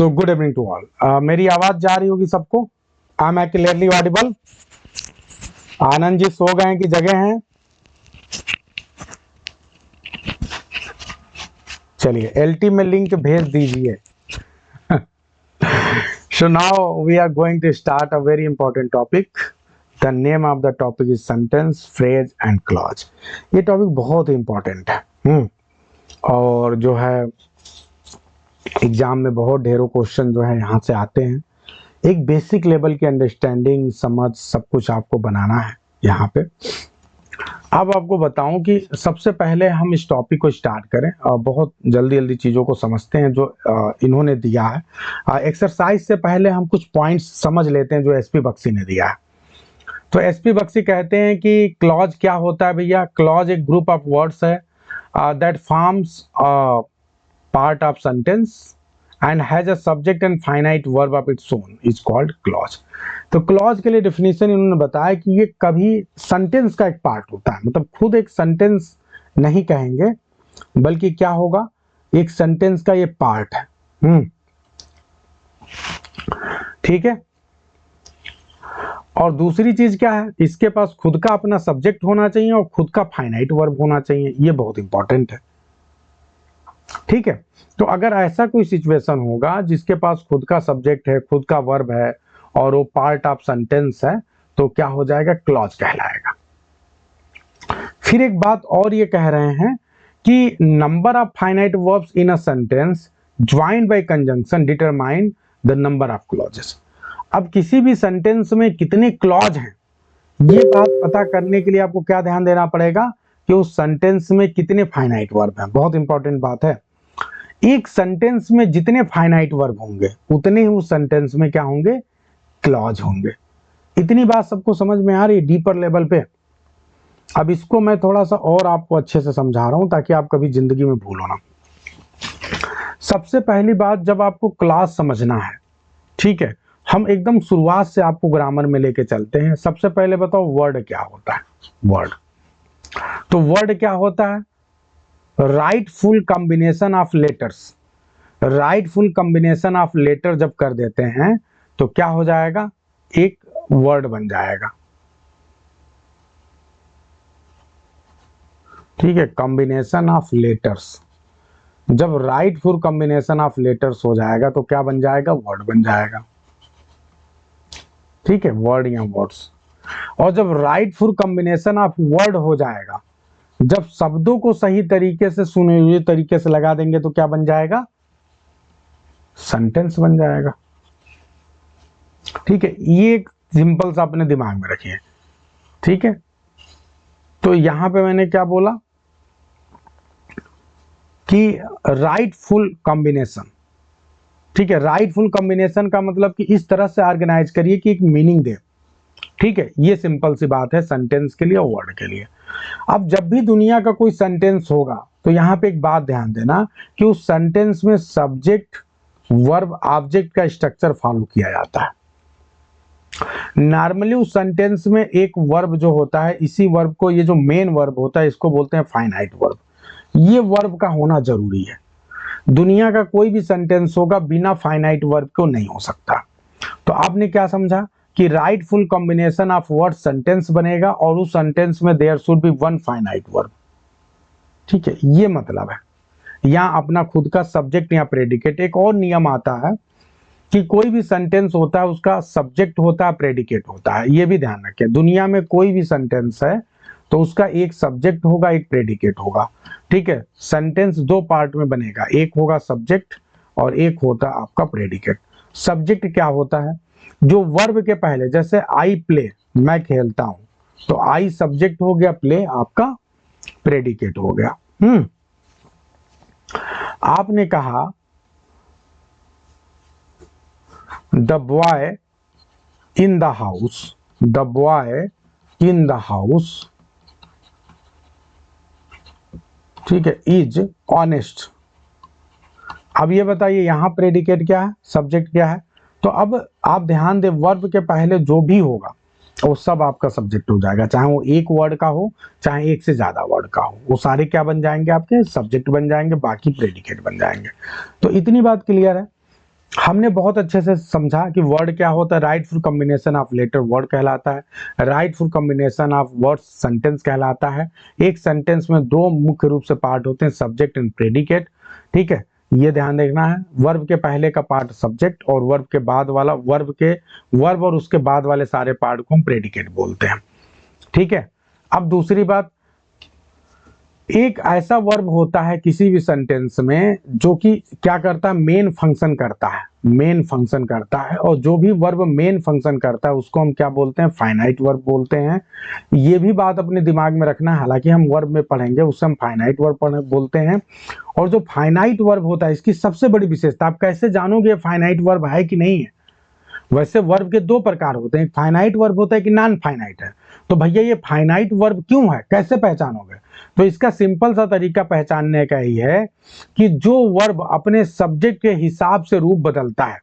So good evening to all. मेरी आवाज जा रही होगी सबको? I am clearly audible? Anand ji सो गए कि जगह हैं? चलिए एलटी में लिंक भेज दीजिए। So now we are going to start a very important topic. The name of the topic is sentence, phrase and clause. ये टॉपिक बहुत इंपॉर्टेंट है। और जो है एग्जाम में बहुत ढेरों क्वेश्चन जो है यहाँ से आते हैं। एक बेसिक लेवल की अंडरस्टैंडिंग, समझ, सब कुछ आपको बनाना है यहाँ पे। अब आपको बताऊं कि सबसे पहले हम इस टॉपिक को स्टार्ट करें और बहुत जल्दी जल्दी चीज़ों को समझते हैं जो इन्होंने दिया है। एक्सरसाइज से पहले हम कुछ पॉइंट्स समझ लेते हैं जो एसपी बख्शी ने दिया है। तो एसपी बख्शी कहते हैं कि क्लॉज क्या होता है भैया? क्लॉज एक ग्रुप ऑफ वर्ड्स है that forms part of sentence and has a subject and finite verb of its own is called clause. तो क्लॉज के लिए डेफिनेशन इन्होंने बताया कि ये कभी सेंटेंस का एक पार्ट होता है, मतलब खुद एक सेंटेंस नहीं कहेंगे बल्कि क्या होगा, एक सेंटेंस का ये पार्ट है। ठीक है। और दूसरी चीज क्या है, इसके पास खुद का अपना सब्जेक्ट होना चाहिए और खुद का फाइनाइट वर्ब होना चाहिए। ये बहुत इंपॉर्टेंट है। ठीक है। तो अगर ऐसा कोई सिचुएशन होगा जिसके पास खुद का सब्जेक्ट है, खुद का वर्ब है और वो पार्ट ऑफ सेंटेंस है, तो क्या हो जाएगा? क्लॉज कहलाएगा। फिर एक बात और ये कह रहे हैं कि number of finite verbs in a sentence joined bye conjunction determine the number of clauses. अब किसी भी सेंटेंस में कितने क्लॉज हैं, ये बात पता करने के लिए आपको क्या ध्यान देना पड़ेगा कि उस सेंटेंस में कितने फाइनाइट वर्ब हैं। बहुत इंपॉर्टेंट बात है। एक सेंटेंस में जितने फाइनाइट वर्ब होंगे उतने ही उस सेंटेंस में क्या होंगे? क्लॉज होंगे। इतनी बात सबको समझ में आ रही है डीपर लेवल पे? अब इसको मैं थोड़ा सा और आपको अच्छे से समझा रहा हूं ताकि आप कभी जिंदगी में भूलो ना। सबसे पहली बात, जब आपको क्लॉज समझना है, ठीक है, हम एकदम शुरुआत से आपको ग्रामर में लेके चलते हैं। सबसे पहले बताओ वर्ड क्या होता है? वर्ड, तो वर्ड क्या होता है? Rightful combination of letters. Rightful combination of letter जब कर देते हैं तो क्या हो जाएगा? एक वर्ड बन जाएगा। ठीक है, कॉम्बिनेशन ऑफ लेटर्स। जब राइटफुल कॉम्बिनेशन ऑफ लेटर्स हो जाएगा तो क्या बन जाएगा? वर्ड बन जाएगा। ठीक है, वर्ड या वर्ड्स। और जब राइटफुल कॉम्बिनेशन ऑफ वर्ड हो जाएगा, जब शब्दों को सही तरीके से सुने हुए तरीके से लगा देंगे तो क्या बन जाएगा? सेंटेंस बन जाएगा। ठीक है, ये एक सिंपल सा अपने दिमाग में रखिए। ठीक है, तो यहां पे मैंने क्या बोला कि राइटफुल कॉम्बिनेशन। ठीक है, राइटफुल कॉम्बिनेशन का मतलब कि इस तरह से ऑर्गेनाइज करिए कि एक मीनिंग दे। ठीक है, ये सिंपल सी बात है सेंटेंस के लिए और वर्ड के लिए। अब जब भी दुनिया का कोई सेंटेंस होगा तो यहाँ पे एक बात ध्यान देना कि उस सेंटेंस में सब्जेक्ट, वर्ब, ऑब्जेक्ट का स्ट्रक्चर फॉलो किया जाता है। नॉर्मली उस सेंटेंस में एक वर्ब जो होता है, इसी वर्ब को, ये जो मेन वर्ब होता है, इसको बोलते हैं फाइनाइट वर्ब। ये वर्ब का होना जरूरी है। दुनिया का कोई भी सेंटेंस होगा बिना फाइनाइट वर्ब को नहीं हो सकता। तो आपने क्या समझा कि rightful combination of word sentence बनेगा और उस सेंटेंस में there should be one finite verb. ठीक है, ये मतलब है। यहां अपना खुद का सब्जेक्ट या प्रेडिकेट। एक और नियम आता है कि कोई भी सेंटेंस होता है उसका सब्जेक्ट होता है, प्रेडिकेट होता है। ये भी ध्यान रखें, दुनिया में कोई भी सेंटेंस है तो उसका एक सब्जेक्ट होगा, एक प्रेडिकेट होगा। ठीक है, सेंटेंस दो पार्ट में बनेगा, एक होगा सब्जेक्ट और एक होता है आपका प्रेडिकेट। सब्जेक्ट क्या होता है? जो वर्ब के पहले, जैसे आई प्ले, मैं खेलता हूं, तो आई सब्जेक्ट हो गया, प्ले आपका प्रेडिकेट हो गया। आपने कहा the boy in the house, the boy in the house, ठीक है, इज ऑनेस्ट। अब ये बताइए यहां प्रेडिकेट क्या है, सब्जेक्ट क्या है? तो अब आप ध्यान दें, वर्ब के पहले जो भी होगा वो सब आपका सब्जेक्ट हो जाएगा, चाहे वो एक वर्ड का हो चाहे एक से ज्यादा वर्ड का हो, वो सारे क्या बन जाएंगे? आपके सब्जेक्ट बन जाएंगे, बाकी प्रेडिकेट बन जाएंगे। तो इतनी बात क्लियर है। हमने बहुत अच्छे से समझा कि वर्ड क्या होता है, rightful combination of letter word कहलाता है, rightful combination of words sentence कहलाता है। एक सेंटेंस में दो मुख्य रूप से पार्ट होते हैं, सब्जेक्ट एंड प्रेडिकेट। ठीक है, ये ध्यान देखना है। वर्ब के पहले का पार्ट सब्जेक्ट और वर्ब के बाद वाला वर्ब और उसके बाद वाले सारे पार्ट को हम प्रेडिकेट बोलते हैं। ठीक है, अब दूसरी बात, एक ऐसा वर्ब होता है किसी भी सेंटेंस में जो कि क्या करता है, मेन फंक्शन करता है, मेन फंक्शन करता है। और जो भी वर्ब मेन फंक्शन करता है उसको हम क्या बोलते हैं, फाइनाइट वर्ब बोलते हैं। ये भी बात अपने दिमाग में रखना है, हालांकि हम वर्ब में पढ़ेंगे उससे हम फाइनाइट वर्ब बोलते हैं। और जो फाइनाइट वर्ब होता है इसकी सबसे बड़ी विशेषता, आप कैसे जानोगे फाइनाइट वर्ब है कि नहीं है? वैसे वर्ब के दो प्रकार होते हैं, फाइनाइट वर्ब होता है कि नॉन फाइनाइट है। तो भैया ये फाइनाइट वर्ब क्यों है, कैसे पहचानोगे? तो इसका सिंपल सा तरीका पहचानने का ही है कि जो वर्ब अपने सब्जेक्ट के हिसाब से रूप बदलता है,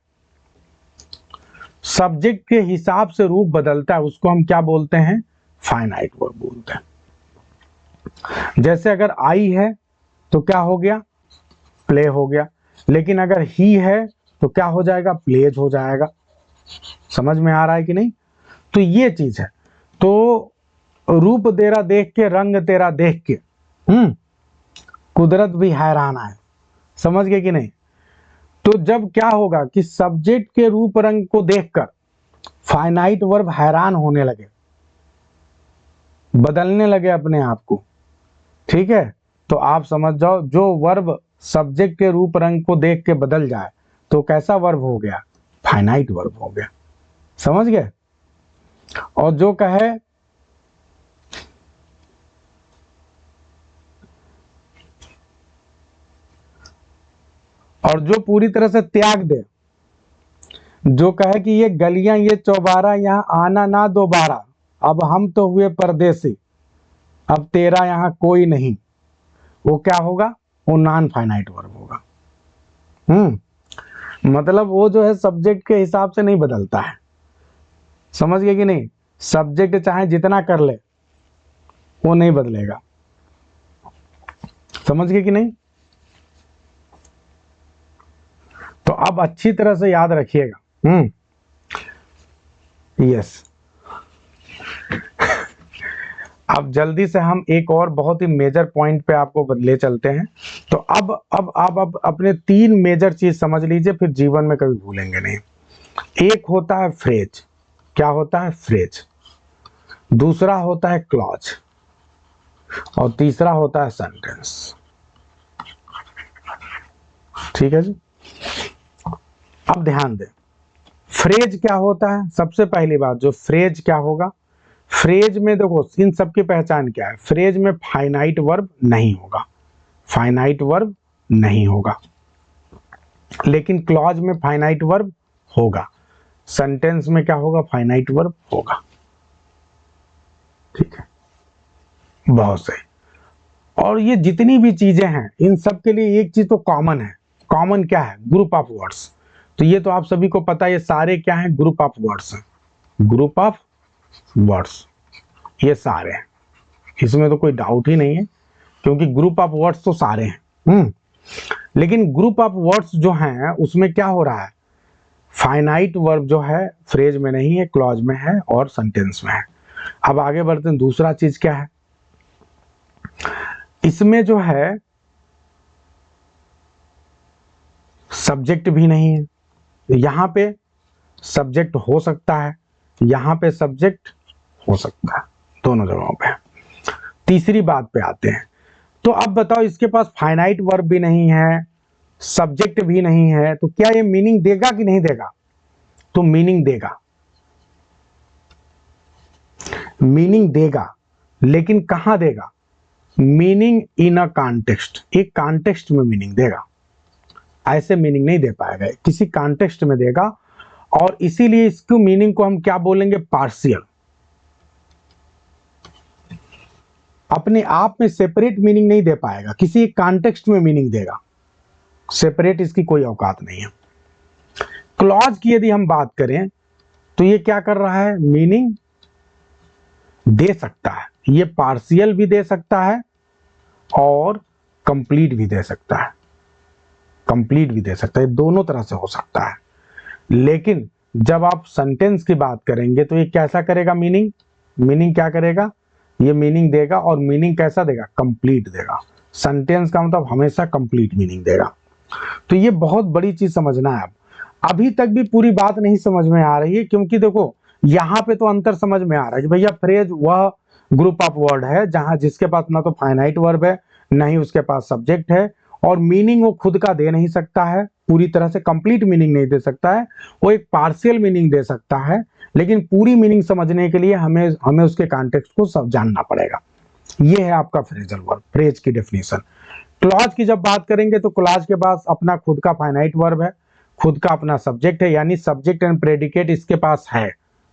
सब्जेक्ट के हिसाब से रूप बदलता है, उसको हम क्या बोलते हैं, फाइनाइट वर्ब बोलते हैं। जैसे अगर आई है तो क्या हो गया, प्ले हो गया। लेकिन अगर ही है तो क्या हो जाएगा, प्लेज हो जाएगा। समझ में आ रहा है कि नहीं? तो ये चीज है। तो रूप तेरा देख के, रंग तेरा देख के कुदरत भी हैरान है। समझ गए कि नहीं? तो जब क्या होगा कि सब्जेक्ट के रूप रंग को देखकर फाइनाइट वर्ब हैरान होने लगे, बदलने लगे अपने आप को। ठीक है, तो आप समझ जाओ जो वर्ब सब्जेक्ट के रूप रंग को देख के बदल जाए तो कैसा वर्ब हो गया, फाइनाइट वर्ब हो गया। समझ गए? और जो कहे और जो पूरी तरह से त्याग दे, जो कहे कि ये गलियां ये चौबारा यहां आना ना दोबारा, अब हम तो हुए परदेसी, अब तेरा यहां कोई नहीं, वो क्या होगा, वो नॉन फाइनाइट वर्ब होगा। मतलब वो जो है सब्जेक्ट के हिसाब से नहीं बदलता है। समझ गए कि नहीं? सब्जेक्ट चाहे जितना कर ले वो नहीं बदलेगा। समझ गए कि नहीं? तो अब अच्छी तरह से याद रखिएगा। यस। अब जल्दी से हम एक और बहुत ही मेजर पॉइंट पे आपको ले चलते हैं। तो अब आप अपने तीन मेजर चीज समझ लीजिए, फिर जीवन में कभी भूलेंगे नहीं। एक होता है फ्रेज, क्या होता है, फ्रेज। दूसरा होता है क्लॉज और तीसरा होता है सेंटेंस। ठीक है जी? अब ध्यान दें, फ्रेज क्या होता है। सबसे पहली बात, जो फ्रेज क्या होगा, फ्रेज में देखो इन सब की पहचान क्या है, फ्रेज में फाइनाइट वर्ब नहीं होगा, फाइनाइट वर्ब नहीं होगा। लेकिन क्लॉज में फाइनाइट वर्ब होगा, सेंटेंस में क्या होगा, फाइनाइट वर्ब होगा। ठीक है, बहुत सही। और ये जितनी भी चीजें हैं इन सब के लिए एक चीज तो कॉमन है। कॉमन क्या है, ग्रुप ऑफ वर्ड्स। तो ये तो आप सभी को पता है, ये सारे क्या हैं, ग्रुप ऑफ वर्ड्स हैं, ग्रुप ऑफ वर्ड्स ये सारे हैं। इसमें तो कोई डाउट ही नहीं है, क्योंकि ग्रुप ऑफ वर्ड्स तो सारे हैं। लेकिन ग्रुप ऑफ वर्ड्स जो हैं उसमें क्या हो रहा है, फाइनाइट वर्ब जो है फ्रेज में नहीं है, क्लॉज में है और सेंटेंस में है। अब आगे बढ़ते हैं, दूसरा चीज क्या है, इसमें जो है सब्जेक्ट भी नहीं है। यहां पे सब्जेक्ट हो सकता है, यहां पे सब्जेक्ट हो सकता है, दोनों जगहों पे। तीसरी बात पे आते हैं, तो अब बताओ इसके पास फाइनाइट वर्ब भी नहीं है, सब्जेक्ट भी नहीं है, तो क्या ये मीनिंग देगा कि नहीं देगा? तो मीनिंग देगा, मीनिंग देगा। लेकिन कहां देगा, मीनिंग इन अ कॉन्टेक्स्ट, एक कॉन्टेक्स्ट में मीनिंग देगा। ऐसे मीनिंग नहीं दे पाएगा, किसी कॉन्टेक्स्ट में देगा। और इसीलिए इसको मीनिंग को हम क्या बोलेंगे, पार्शियल। अपने आप में सेपरेट मीनिंग नहीं दे पाएगा, किसी कॉन्टेक्स्ट में मीनिंग देगा, सेपरेट इसकी कोई औकात नहीं है। क्लॉज की यदि हम बात करें तो ये क्या कर रहा है, मीनिंग दे सकता है, ये पार्शियल भी दे सकता है और कंप्लीट भी दे सकता है। कंप्लीट भी दे सकता है, दोनों तरह से हो सकता है। लेकिन जब आप सेंटेंस की बात करेंगे तो ये कैसा करेगा, मीनिंग क्या करेगा, ये मीनिंग देगा, और मीनिंग कैसा देगा, कंप्लीट देगा। सेंटेंस का मतलब हमेशा कंप्लीट मीनिंग देगा। तो ये बहुत बड़ी चीज समझना है। अब अभी तक भी पूरी बात नहीं समझ में आ रही है, क्योंकि देखो यहाँ पे तो अंतर समझ में आ रहा है कि भैया फ्रेज वह ग्रुप ऑफ वर्ड है जहां जिसके पास ना तो फाइनाइट वर्ब है, ना ही उसके पास सब्जेक्ट है, और मीनिंग वो खुद का दे नहीं सकता है, पूरी तरह से कंप्लीट मीनिंग नहीं दे सकता है, वो एक पार्शियल मीनिंग दे सकता है। लेकिन पूरी मीनिंग समझने के लिए हमें उसके कॉन्टेक्स्ट को सब जानना पड़ेगा। ये है आपका फ्रेजल वर्ब, फ्रेज की डेफिनेशन। क्लॉज की जब बात करेंगे तो क्लॉज के पास अपना खुद का फाइनाइट वर्ब है, खुद का अपना सब्जेक्ट है, यानी सब्जेक्ट एंड प्रेडिकेट इसके पास है।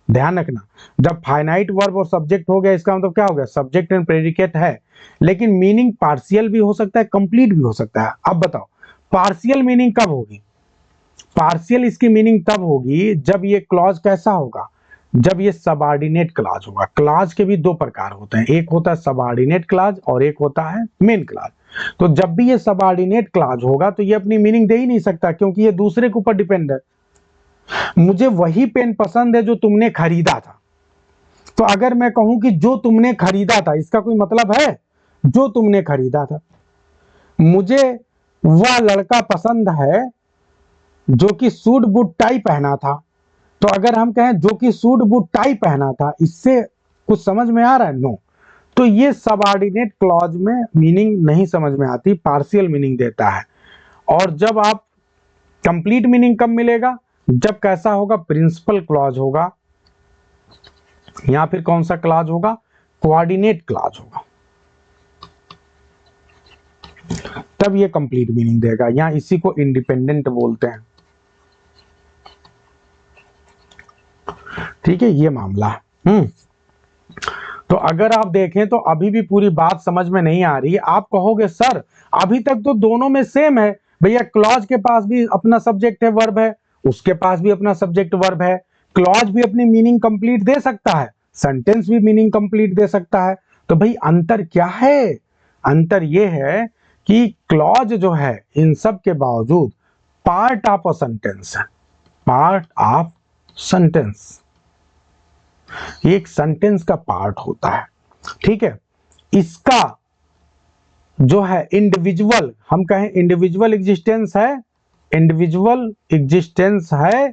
ध्यान रखना, जब फाइनाइट वर्ब और सब्जेक्ट हो गया इसका मतलब क्या हो गया, सब्जेक्ट एंड प्रेडिकेट है, लेकिन मीनिंग पार्शियल भी हो सकता है, कंप्लीट भी हो सकता है। अब बताओ पार्शियल मीनिंग कब होगी, पार्शियल इसकी मीनिंग तब होगी जब ये क्लॉज कैसा होगा, जब ये सबऑर्डिनेट क्लॉज होगा। क्लॉज के भी दो प्रकार होते हैं, एक होता है सबऑर्डिनेट क्लॉज और एक होता है मेन क्लॉज। तो जब भी ये सबऑर्डिनेट क्लॉज होगा तो ये अपनी मीनिंग दे ही नहीं सकता, क्योंकि ये दूसरे के ऊपर डिपेंड है। मुझे वही पेन पसंद है जो तुमने खरीदा था, तो अगर मैं कहूं कि जो तुमने खरीदा था, इसका कोई मतलब है, जो तुमने खरीदा था। मुझे वह लड़का पसंद है जो कि सूट बूट टाई पहना था, तो अगर हम कहें जो कि सूट बूट टाई पहना था, इससे कुछ समझ में आ रहा है, नो। तो ये सबऑर्डिनेट क्लॉज में मीनिंग नहीं समझ में आती, पार्शियल मीनिंग देता है। और जब आप कंप्लीट मीनिंग कब मिलेगा, जब कैसा होगा, प्रिंसिपल क्लॉज होगा, या फिर कौन सा क्लॉज होगा, कोऑर्डिनेट क्लॉज होगा, तब ये कंप्लीट मीनिंग देगा। या इसी को इंडिपेंडेंट बोलते हैं। ठीक है, ये मामला है। तो अगर आप देखें तो अभी भी पूरी बात समझ में नहीं आ रही है। आप कहोगे सर अभी तक तो दोनों में सेम है, भैया क्लॉज के पास भी अपना सब्जेक्ट है, वर्ब है, उसके पास भी अपना सब्जेक्ट वर्ब है, क्लॉज भी अपनी मीनिंग कंप्लीट दे सकता है, सेंटेंस भी मीनिंग कंप्लीट दे सकता है। तो भाई अंतर क्या है, अंतर ये है कि क्लॉज जो है इन सब के बावजूद पार्ट ऑफ अ सेंटेंस है, पार्ट ऑफ सेंटेंस, ये एक सेंटेंस का पार्ट होता है। ठीक है, इसका जो है इंडिविजुअल, हम कहें इंडिविजुअल एग्जिस्टेंस है, इंडिविजुअल एग्जिस्टेंस है,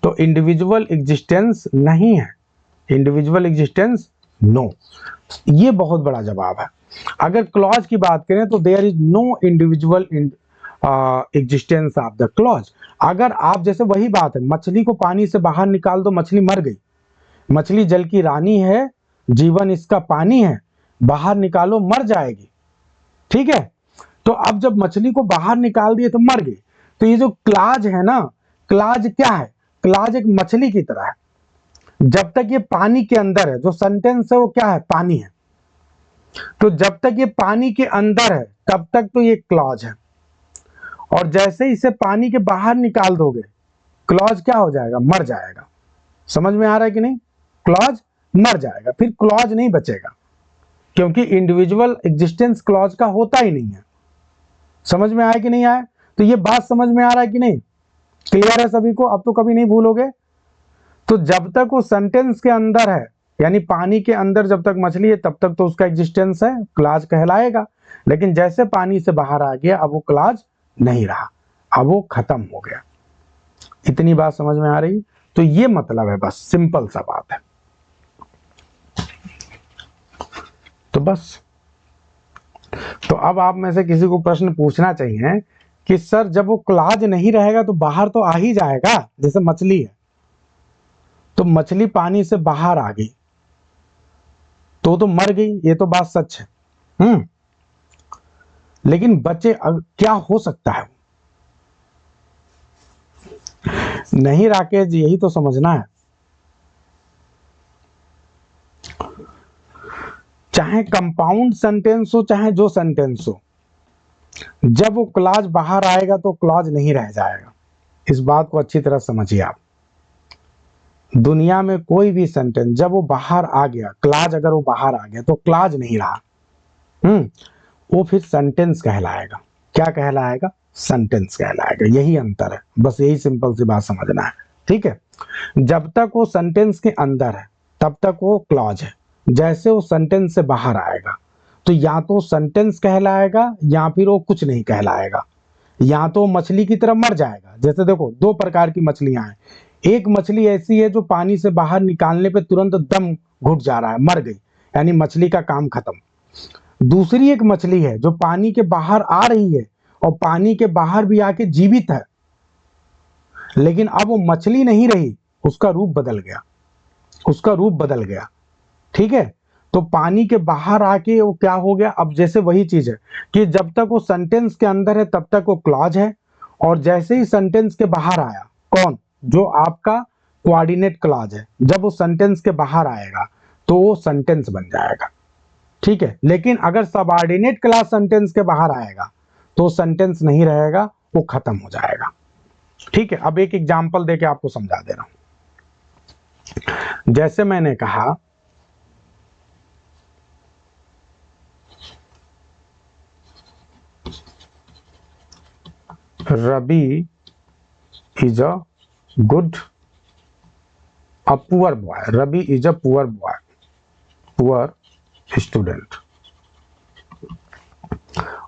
तो इंडिविजुअल एग्जिस्टेंस नहीं है, इंडिविजुअल एग्जिस्टेंस नो। ये बहुत बड़ा जवाब है। अगर क्लॉज की बात करें तो there is no individual existence of the clause. अगर आप जैसे वही बात है, मछली को पानी से बाहर निकाल दो, मछली मर गई, मछली जल की रानी है, जीवन इसका पानी है, बाहर निकालो मर जाएगी। ठीक है, तो अब जब मछली को बाहर निकाल दिए तो मर गई। तो ये जो क्लॉज है ना, क्लॉज क्या है, क्लॉज एक मछली की तरह है, जब तक ये पानी के अंदर है, जो सेंटेंस है वो क्या है, पानी है। तो जब तक ये पानी के अंदर है तब तक तो ये क्लॉज है, और जैसे ही इसे पानी के बाहर निकाल दोगे क्लॉज क्या हो जाएगा, मर जाएगा। समझ में आ रहा है कि नहीं, क्लॉज मर जाएगा, फिर क्लॉज नहीं बचेगा, क्योंकि इंडिविजुअल एग्जिस्टेंस क्लॉज का होता ही नहीं है। समझ में आया कि नहीं आया, तो ये बात समझ में आ रहा है कि नहीं, क्लियर है सभी को, अब तो कभी नहीं भूलोगे। तो जब तक वो सेंटेंस के अंदर है, यानी पानी के अंदर जब तक मछली है तब तक तो उसका एग्जिस्टेंस है, क्लॉज कहलाएगा। लेकिन जैसे पानी से बाहर आ गया अब वो क्लॉज नहीं रहा, अब वो खत्म हो गया। इतनी बात समझ में आ रही, तो ये मतलब है, बस सिंपल सा बात है। तो बस, तो अब आप में से किसी को प्रश्न पूछना चाहिए कि सर जब वो क्लॉज नहीं रहेगा तो बाहर तो आ ही जाएगा, जैसे मछली है, तो मछली पानी से बाहर आ गई तो मर गई, ये तो बात सच है। लेकिन बचे क्या हो सकता है, नहीं राकेश जी, यही तो समझना है। चाहे कंपाउंड सेंटेंस हो चाहे जो सेंटेंस हो, जब वो क्लॉज बाहर आएगा तो क्लॉज नहीं रह जाएगा। इस बात को अच्छी तरह समझिए आप। दुनिया में कोई भी सेंटेंस जब वो बाहर आ गया, क्लॉज अगर वो बाहर आ गया तो क्लॉज नहीं रहा, वो फिर सेंटेंस कहलाएगा। क्या कहलाएगा, सेंटेंस कहलाएगा। यही अंतर है, बस यही सिंपल सी बात समझना है। ठीक है, जब तक वो सेंटेंस के अंदर है तब तक वो क्लॉज है। जैसे वो सेंटेंस से बाहर आएगा तो या तो सेंटेंस कहलाएगा या फिर वो कुछ नहीं कहलाएगा, या तो मछली की तरह मर जाएगा। जैसे देखो, दो प्रकार की मछलियां हैं। एक मछली ऐसी है जो पानी से बाहर निकालने पे तुरंत दम घुट जा रहा है, मर गई, यानी मछली का काम खत्म। दूसरी एक मछली है जो पानी के बाहर आ रही है और पानी के बाहर भी आके जीवित है, लेकिन अब वो मछली नहीं रही, उसका रूप बदल गया, उसका रूप बदल गया। ठीक है, तो पानी के बाहर आके वो क्या हो गया, अब जैसे वही चीज है कि जब तक वो सेंटेंस के अंदर है तब तक वो क्लॉज है, और जैसे ही सेंटेंस के बाहर आया, कौन, जो आपका कोऑर्डिनेट क्लॉज है, जब वो सेंटेंस के बाहर आएगा तो वो सेंटेंस बन जाएगा। ठीक है, लेकिन अगर सबऑर्डिनेट क्लॉज सेंटेंस के बाहर आएगा तो सेंटेंस नहीं रहेगा, वो खत्म हो जाएगा। ठीक है, अब एक एग्जांपल देके आपको समझा दे रहा हूं। जैसे मैंने कहा Ravi is a good, a poor boy. Ravi is a poor boy, poor student.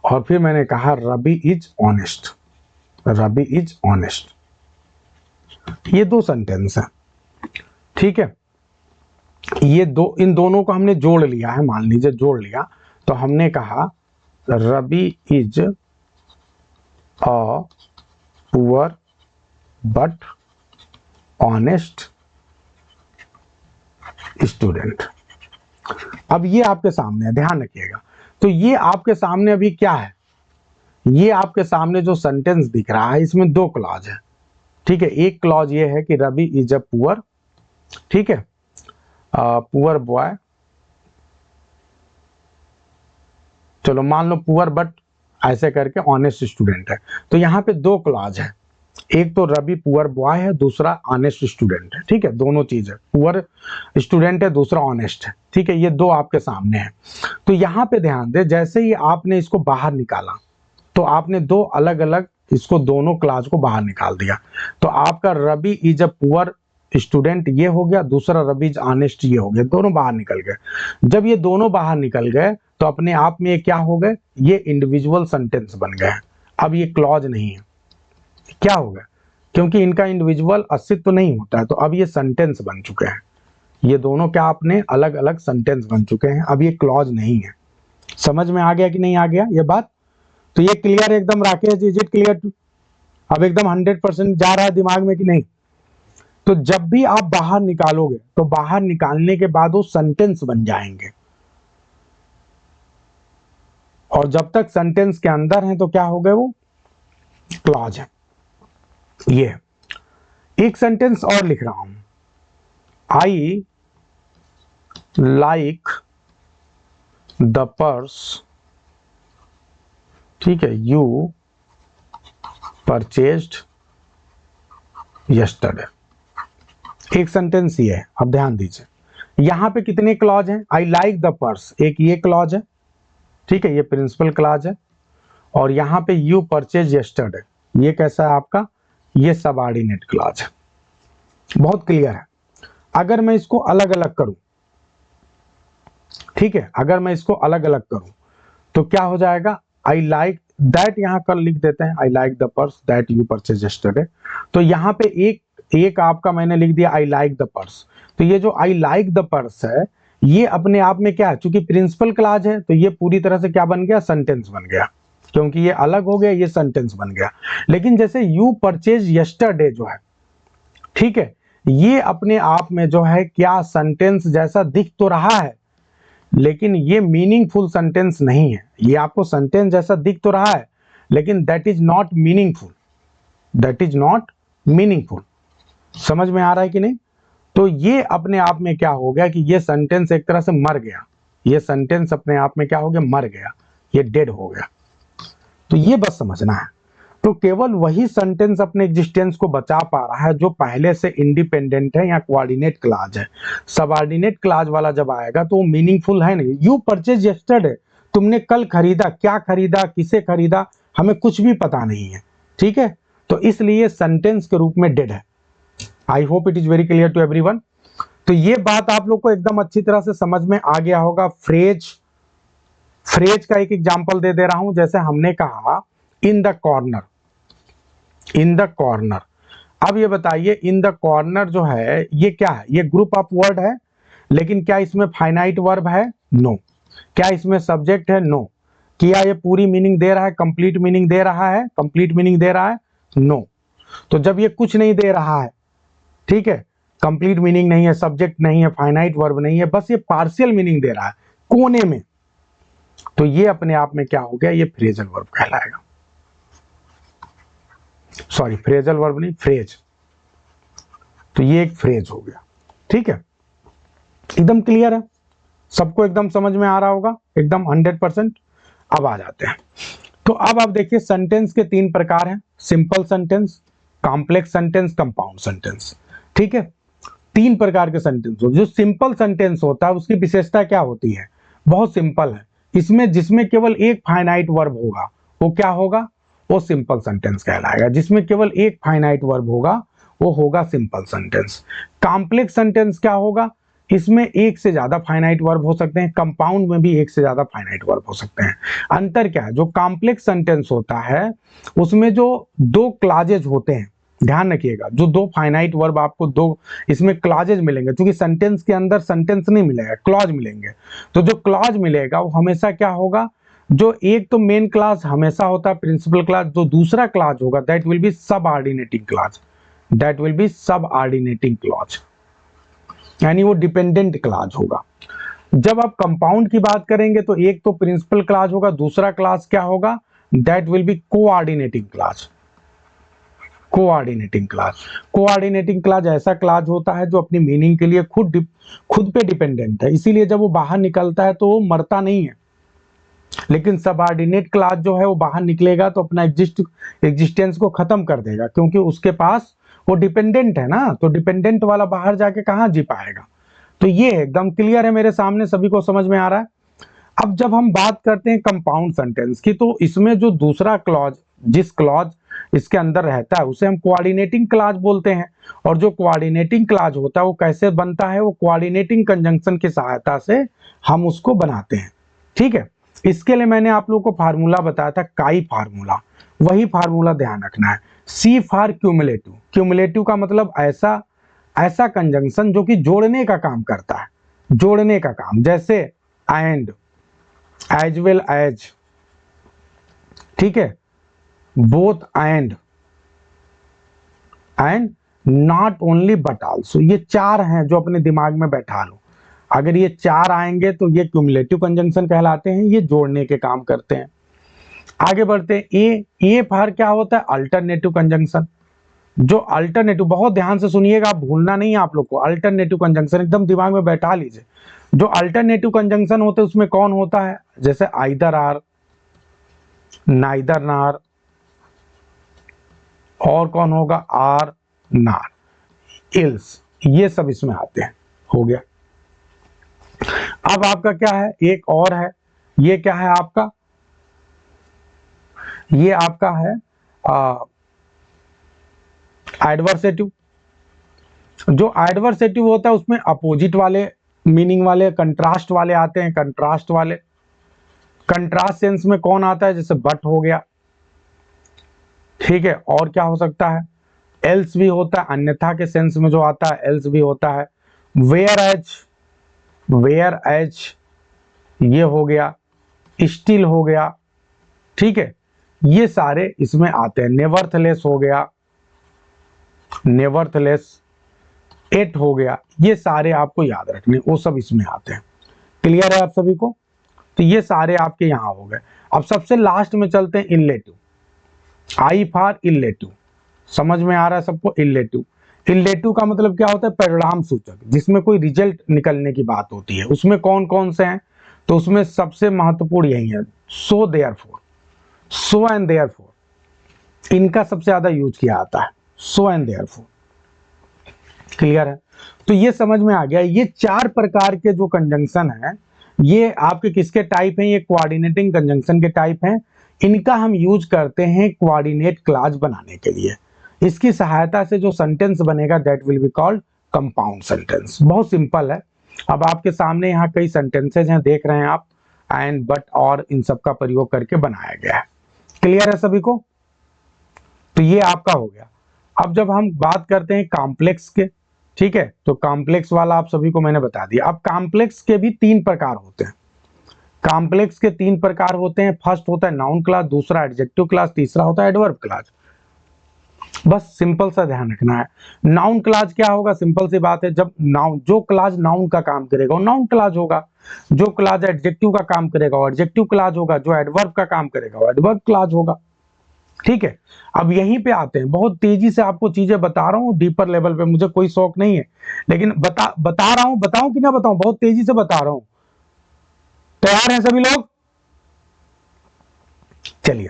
और फिर मैंने कहा Ravi is honest. Ravi is honest. ये दो सेंटेंस है। ठीक है, ये दो, इन दोनों को हमने जोड़ लिया है, मान लीजिए जोड़ लिया, तो हमने कहा Ravi is a poor but honest student। अब ये आपके सामने है, ध्यान रखिएगा। तो ये आपके सामने अभी क्या है, ये आपके सामने जो सेंटेंस दिख रहा है इसमें दो क्लॉज है। ठीक है, एक क्लॉज ये है कि रवि इज अ पुअर, ठीक है, पुअर बॉय, चलो मान लो पुअर बट ऐसे करके ऑनेस्ट स्टूडेंट है। तो यहाँ पे दो क्लॉज है, एक तो रवि पुअर बॉय है, दूसरा ऑनेस्ट स्टूडेंट है। ठीक है, दोनों चीज है, पुअर स्टूडेंट है, दूसरा ऑनेस्ट है। ठीक है, ये दो आपके सामने है। तो यहाँ पे ध्यान दे, जैसे ही आपने इसको बाहर निकाला तो आपने दो अलग अलग, इसको दोनों क्लास को बाहर निकाल दिया। तो आपका Ravi is a poor student ये हो गया, दूसरा रवि इज ऑनेस्ट ये हो गया, दोनों बाहर निकल गए। जब ये दोनों बाहर निकल गए तो अपने आप में ये क्या हो गए, ये इंडिविजुअल सेंटेंस बन गए। अब ये क्लॉज नहीं है, क्या हो गया, क्योंकि इनका इंडिविजुअल अस्तित्व तो नहीं होता है, तो अब ये सेंटेंस बन चुके हैं। ये दोनों क्या अपने अलग अलग सेंटेंस बन चुके हैं, अब ये क्लॉज नहीं है। समझ में आ गया कि नहीं आ गया ये बात? तो ये क्लियर एकदम राकेश, इज इट क्लियर? अब एकदम 100% जा रहा है दिमाग में कि नहीं? तो जब भी आप बाहर निकालोगे तो बाहर निकालने के बाद वो सेंटेंस बन जाएंगे, और जब तक सेंटेंस के अंदर है तो क्या हो गए, वो क्लॉज है। ये एक सेंटेंस और लिख रहा हूं, आई लाइक द पर्स, ठीक है, यू परचेज्ड यस्टरडे। एक सेंटेंस ये है। अब ध्यान दीजिए, यहां पे कितने क्लॉज हैं? आई लाइक द पर्स, एक ये क्लॉज है, ठीक है, ये प्रिंसिपल क्लॉज है, और यहां पे यू परचेज यस्टरडे, ये कैसा है आपका, ये सबऑर्डिनेट क्लॉज है। बहुत क्लियर है। अगर मैं इसको अलग अलग करूं, ठीक है, अगर मैं इसको अलग अलग करूं तो क्या हो जाएगा, आई लाइक दैट, यहां कर लिख देते हैं, I like the purse that you purchase yesterday. तो यहां पे एक आपका मैंने लिख दिया आई लाइक द पर्स। तो ये जो आई लाइक द पर्स है, ये अपने आप में क्या है, चूंकि प्रिंसिपल क्लॉज है तो ये पूरी तरह से क्या बन गया, सेंटेंस बन गया, क्योंकि ये अलग हो गया, ये सेंटेंस बन गया। लेकिन जैसे यू परचेज यस्टरडे जो है, ठीक है, ये अपने आप में जो है क्या, सेंटेंस जैसा दिख तो रहा है, लेकिन ये मीनिंगफुल सेंटेंस नहीं है। ये आपको सेंटेंस जैसा दिख तो रहा है, लेकिन that is not meaningful, that is not meaningful. समझ में आ रहा है कि नहीं? तो ये अपने आप में क्या हो गया कि ये सेंटेंस एक तरह से मर गया, ये सेंटेंस अपने आप में क्या हो गया, मर गया, ये डेड हो गया। तो ये बस समझना है। तो केवल वही सेंटेंस अपने एग्जिस्टेंस को बचा पा रहा है जो पहले से इंडिपेंडेंट है या कोऑर्डिनेट क्लॉज है। सबऑर्डिनेट क्लॉज वाला जब आएगा तो वो मीनिंगफुल है नहीं। यू परचेज यस्टरडे, तुमने कल खरीदा, क्या खरीदा, किसे खरीदा, हमें कुछ भी पता नहीं है, ठीक है, तो इसलिए सेंटेंस के रूप में डेड है। I hope it is very clear to everyone. तो ये बात आप लोग को एकदम अच्छी तरह से समझ में आ गया होगा। फ्रेज का एक एग्जांपल दे रहा हूं, जैसे हमने कहा in the corner, in the corner. अब ये बताइए इन द कॉर्नर जो है ये क्या है, ये ग्रुप ऑफ वर्ड है, लेकिन क्या इसमें फाइनाइट वर्ब है? नो। क्या इसमें सब्जेक्ट है? नो। क्या ये पूरी मीनिंग दे रहा है, कंप्लीट मीनिंग दे रहा है? कंप्लीट मीनिंग दे रहा है? नो। तो जब ये कुछ नहीं दे रहा है, ठीक है, कंप्लीट मीनिंग नहीं है, सब्जेक्ट नहीं है, फाइनाइट वर्ब नहीं है, बस ये पार्शियल मीनिंग दे रहा है कोने में, तो ये अपने आप में क्या हो गया, ये फ्रेजल वर्ब कहलाएगा। सॉरी, फ्रेजल वर्ब नहीं, फ्रेज। तो ये एक फ्रेज हो गया, ठीक है। एकदम क्लियर है, सबको एकदम समझ में आ रहा होगा, एकदम 100%। अब आ जाते हैं, तो अब आप देखिए सेंटेंस के 3 प्रकार हैं, simple sentence, complex sentence, compound sentence, ठीक है। 3 प्रकार के सेंटेंस हो। जो सिंपल सेंटेंस होता है उसकी विशेषता क्या होती है? बहुत सिंपल है, इसमें जिसमें केवल एक फाइनाइट वर्ब होगा वो क्या होगा? वो सिंपल सेंटेंस कहलाएगा। जिसमें केवल एक फाइनाइट वर्ब होगा वो होगा सिंपल सेंटेंस। कॉम्प्लेक्स सेंटेंस क्या होगा? इसमें एक से ज्यादा फाइनाइट वर्ब हो सकते हैं, कंपाउंड में भी एक से ज्यादा फाइनाइट वर्ब हो सकते हैं। अंतर क्या है? जो कॉम्प्लेक्स सेंटेंस होता है उसमें जो 2 क्लॉजेज होते हैं, ध्यान रखिएगा, जो 2 फाइनाइट वर्ब आपको 2 इसमें क्लॉजेज मिलेंगे, क्योंकि सेंटेंस के अंदर सेंटेंस नहीं मिलेगा, क्लॉज मिलेंगे। तो जो क्लॉज मिलेगा वो हमेशा क्या होगा? जो एक तो मेन क्लॉज हमेशा होता है प्रिंसिपल क्लॉज, जो दूसरा क्लॉज होगा that will be subordinating clause, that will be subordinating clause, यानी वो डिपेंडेंट क्लॉज होगा। जब आप कंपाउंड की बात करेंगे तो एक तो प्रिंसिपल क्लॉज होगा, दूसरा क्लॉज क्या होगा? That will be coordinating clause, coordinating clause. Coordinating clause ऐसा क्लॉज होता है जो अपनी मीनिंग के लिए खुद पे डिपेंडेंट है, इसीलिए जब वो बाहर निकलता है तो वो मरता नहीं है। लेकिन सबऑर्डिनेट क्लॉज जो है वो बाहर निकलेगा तो अपना एग्जिस्टेंस को खत्म कर देगा, क्योंकि उसके पास वो डिपेंडेंट है ना, तो डिपेंडेंट वाला बाहर जाके कहां जी पाएगा। तो ये एकदम क्लियर है मेरे सामने, सभी को समझ में आ रहा है। अब जब हम बात करते हैं कंपाउंड सेंटेंस की, तो इसमें जो दूसरा क्लॉज, जिस क्लॉज इसके अंदर रहता है उसे हम कोऑर्डिनेटिंग क्लॉज बोलते हैं। और जो कोऑर्डिनेटिंग क्लॉज होता है वो कैसे बनता है? वो कोऑर्डिनेटिंग कंजंक्शन की सहायता से हम उसको बनाते हैं, ठीक है। इसके लिए मैंने आप लोगों को फार्मूला बताया था, काई फार्मूला, वही फार्मूला ध्यान रखना है। सी फॉर क्यूमुलेटिव, क्यूमुलेटिव का मतलब ऐसा कंजंक्शन जो कि जोड़ने का काम करता है, जोड़ने का काम, जैसे एंड, एज वेल एज, ठीक है, both and not only but also. ये 4 हैं जो अपने दिमाग में बैठा लो। अगर ये 4 आएंगे तो ये क्यूमुलेटिव कंजंक्शन कहलाते हैं, ये जोड़ने के काम करते हैं। आगे बढ़ते हैं, ए फॉर क्या होता है? Alternative conjunction. जो अल्टरनेटिव, बहुत ध्यान से सुनिएगा, आप भूलना नहीं है आप लोग को, अल्टरनेटिव कंजंक्शन एकदम दिमाग में बैठा लीजिए। जो अल्टरनेटिव कंजंक्शन होते हैं उसमें कौन होता है? जैसे आइदर आर, नाइदर नार, और कौन होगा? आर नार, इल्स, ये सब इसमें आते हैं। हो गया। अब आपका क्या है? एक और है, ये क्या है आपका? ये आपका है एडवर्सेटिव। जो एडवर्सेटिव होता है उसमें अपोजिट वाले मीनिंग वाले, कंट्रास्ट वाले आते हैं, कंट्रास्ट वाले। कंट्रास्ट सेंस में कौन आता है? जैसे बट हो गया, ठीक है, और क्या हो सकता है? एल्स भी होता है, अन्यथा के सेंस में जो आता है एल्स भी होता है। वेयर एज ये हो गया, स्टिल हो गया, ठीक है, ये सारे इसमें आते हैं। नेवरथलेस हो गया, नेवरथलेस, एट हो गया, ये सारे आपको याद रखने, वो सब इसमें आते हैं। क्लियर है आप सभी को? तो ये सारे आपके यहां हो गए। अब सबसे लास्ट में चलते हैं इलेटिव, आई फॉर इलेटिव, समझ में आ रहा है सबको? इलेटिव, इलेटिव का मतलब क्या होता है? परिणाम सूचक, जिसमें कोई रिजल्ट निकलने की बात होती है। उसमें कौन कौन से हैं? तो उसमें सबसे महत्वपूर्ण यही है, so therefore, so and therefore, इनका सबसे ज्यादा यूज किया जाता है, सो एंड देयरफॉर। क्लियर है? तो ये समझ में आ गया। ये 4 प्रकार के जो कंजंक्शन है ये आपके किसके टाइप हैं? ये कोऑर्डिनेटिंग कंजंक्शन के टाइप हैं। इनका हम यूज करते हैं कोऑर्डिनेट क्लॉज बनाने के लिए। इसकी सहायता से जो सेंटेंस बनेगा that will be called compound sentence. बहुत सिंपल है। अब आपके सामने यहाँ कई सेंटेंसेज हैं, देख रहे हैं आप, एंड, बट, और इन सब का प्रयोग करके बनाया गया है। क्लियर है सभी को? तो ये आपका हो गया। अब जब हम बात करते हैं कॉम्प्लेक्स के, ठीक है, तो कॉम्प्लेक्स वाला आप सभी को मैंने बता दिया। अब कॉम्प्लेक्स के भी 3 प्रकार होते हैं। कॉम्प्लेक्स के 3 प्रकार होते हैं। फर्स्ट होता है नाउन क्लॉज, दूसरा एडजेक्टिव क्लॉज, तीसरा होता है एडवर्ब क्लॉज। बस सिंपल सा ध्यान रखना है। नाउन क्लॉज क्या होगा? सिंपल सी बात है, जब नाउन, जो क्लॉज नाउन का काम करेगा वो नाउन क्लॉज होगा, जो क्लॉज एडजेक्टिव का काम करेगा वो एडजेक्टिव क्लॉज होगा, जो एडवर्ब का काम करेगा वो एडवर्ब क्लॉज होगा। ठीक है, अब यहीं पे आते हैं। बहुत तेजी से आपको चीजें बता रहा हूँ, डीपर लेवल पे, मुझे कोई शौक नहीं है, लेकिन बता रहा हूँ। बताऊं कि ना बताऊं? बहुत तेजी से बता रहा हूं। तैयार हैं सभी लोग? चलिए,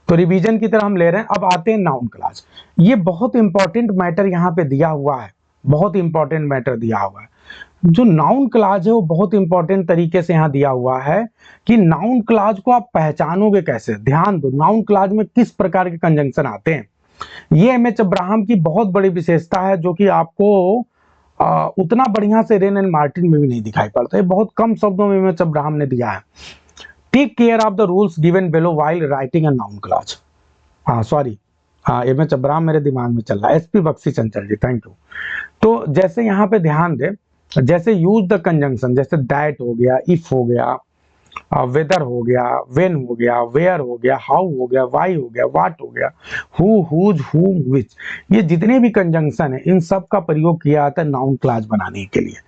तो रिवीजन की तरह हम ले रहे हैं। अब आते हैं नाउन क्लॉज। ये बहुत इंपॉर्टेंट मैटर यहाँ पे दिया हुआ है, बहुत इंपॉर्टेंट मैटर दिया हुआ है। जो नाउन क्लॉज है वो बहुत इंपॉर्टेंट तरीके से यहाँ दिया हुआ है कि नाउन क्लॉज को आप पहचानोगे कैसे। ध्यान दो, नाउन क्लॉज में किस प्रकार के कंजंक्शन आते हैं। ये एमएच अब्राहम की बहुत बड़ी विशेषता है, जो कि आपको उतना बढ़िया से रेन एंड मार्टिन में भी नहीं दिखाई पड़ता है। बहुत कम शब्दों में एमएच अब्राहम ने दिया है। Take care of the rules given below while writing a noun clause. हाँ सॉरी, हाँ एमएच अब्राहम मेरे दिमाग में चल रहा है। SP Bakshi Chanchal ji, thank you. तो जैसे यहाँ पे ध्यान दे, जैसे यूज द कंजंक्शन, जैसे दैट हो गया, इफ हो गया, वेदर हो गया, वेन हो गया, वेयर हो गया, हाउ हो गया, वाई हो गया, वाट हो गया, हु, हुज, हुम, विच, ये जितने भी कंजंक्शन है इन सब का प्रयोग किया जाता है नाउन क्लॉज बनाने के लिए।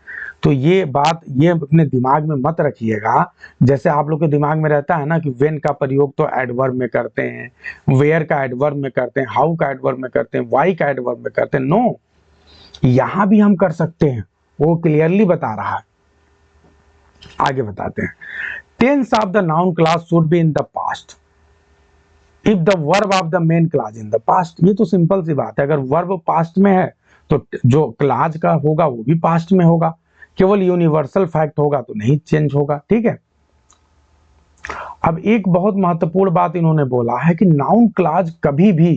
तो ये बात ये अपने दिमाग में मत रखिएगा। जैसे आप लोग के दिमाग में रहता है ना कि वेन का प्रयोग तो एडवर्ब में करते हैं, वेयर का एडवर्ब में करते हैं, हाउ का एडवर्ब में करते हैं, वाई का एडवर्ब में करते हैं। नो, यहां भी हम कर सकते हैं, वो क्लियरली बता रहा है। आगे बताते हैं। Tense of the noun clause should be in the past if the verb of the main clause in the past. ये तो सिंपल सी बात है, अगर वर्ब पास्ट में है तो जो क्लॉज का होगा वो भी पास्ट में होगा। केवल यूनिवर्सल फैक्ट होगा तो नहीं चेंज होगा। ठीक है, अब एक बहुत महत्वपूर्ण बात इन्होंने बोला है कि नाउन क्लॉज कभी भी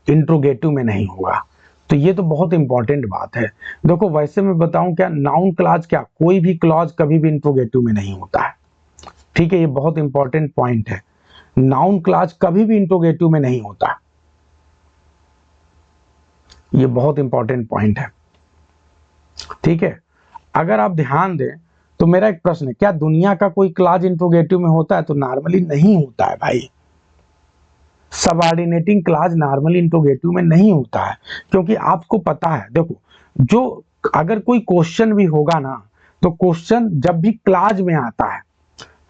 इंट्रोगेटिव में नहीं होगा। तो ये तो बहुत इंपॉर्टेंट बात है। देखो वैसे मैं बताऊं क्या, नाउन क्लॉज क्या, कोई भी क्लॉज कभी भी इंट्रोगेटिव में नहीं होता है। ठीक है, ये बहुत इंपॉर्टेंट पॉइंट है। नाउन क्लॉज कभी भी इंट्रोगेटिव में नहीं होता, ये बहुत इंपॉर्टेंट पॉइंट है। ठीक है, अगर आप ध्यान दें तो मेरा एक प्रश्न है, क्या दुनिया का कोई क्लॉज इंट्रोगेटिव में होता है? तो नॉर्मली नहीं होता है भाई। सबऑर्डिनेटिंग क्लॉज नॉर्मली इंट्रोगेटिव में नहीं होता है, क्योंकि आपको पता है, देखो, जो अगर कोई क्वेश्चन भी होगा ना, तो क्वेश्चन जब भी क्लॉज में आता है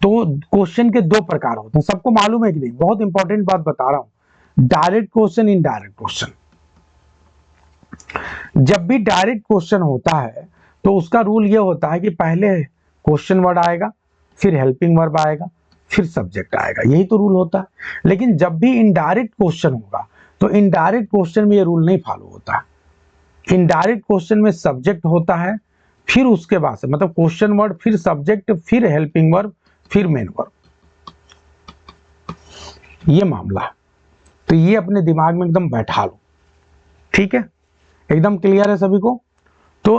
तो क्वेश्चन के 2 प्रकार होते हैं। सबको मालूम है कि नहीं? बहुत इंपॉर्टेंट बात बता रहा हूं, डायरेक्ट क्वेश्चन, इनडायरेक्ट क्वेश्चन। जब भी डायरेक्ट क्वेश्चन होता है तो उसका रूल ये होता है कि पहले क्वेश्चन वर्ड आएगा, फिर हेल्पिंग वर्ब आएगा, फिर सब्जेक्ट आएगा। यही तो रूल होता है। लेकिन जब भी इनडायरेक्ट क्वेश्चन होगा तो इनडायरेक्ट क्वेश्चन में ये रूल नहीं फॉलो होता है। इनडायरेक्ट क्वेश्चन में सब्जेक्ट होता है, फिर उसके बाद से मतलब क्वेश्चन वर्ड, फिर सब्जेक्ट, फिर हेल्पिंग वर्ब, फिर मेन वर्ब, ये मामला है। तो ये अपने दिमाग में एकदम बैठा लो। ठीक है, एकदम क्लियर है सभी को? तो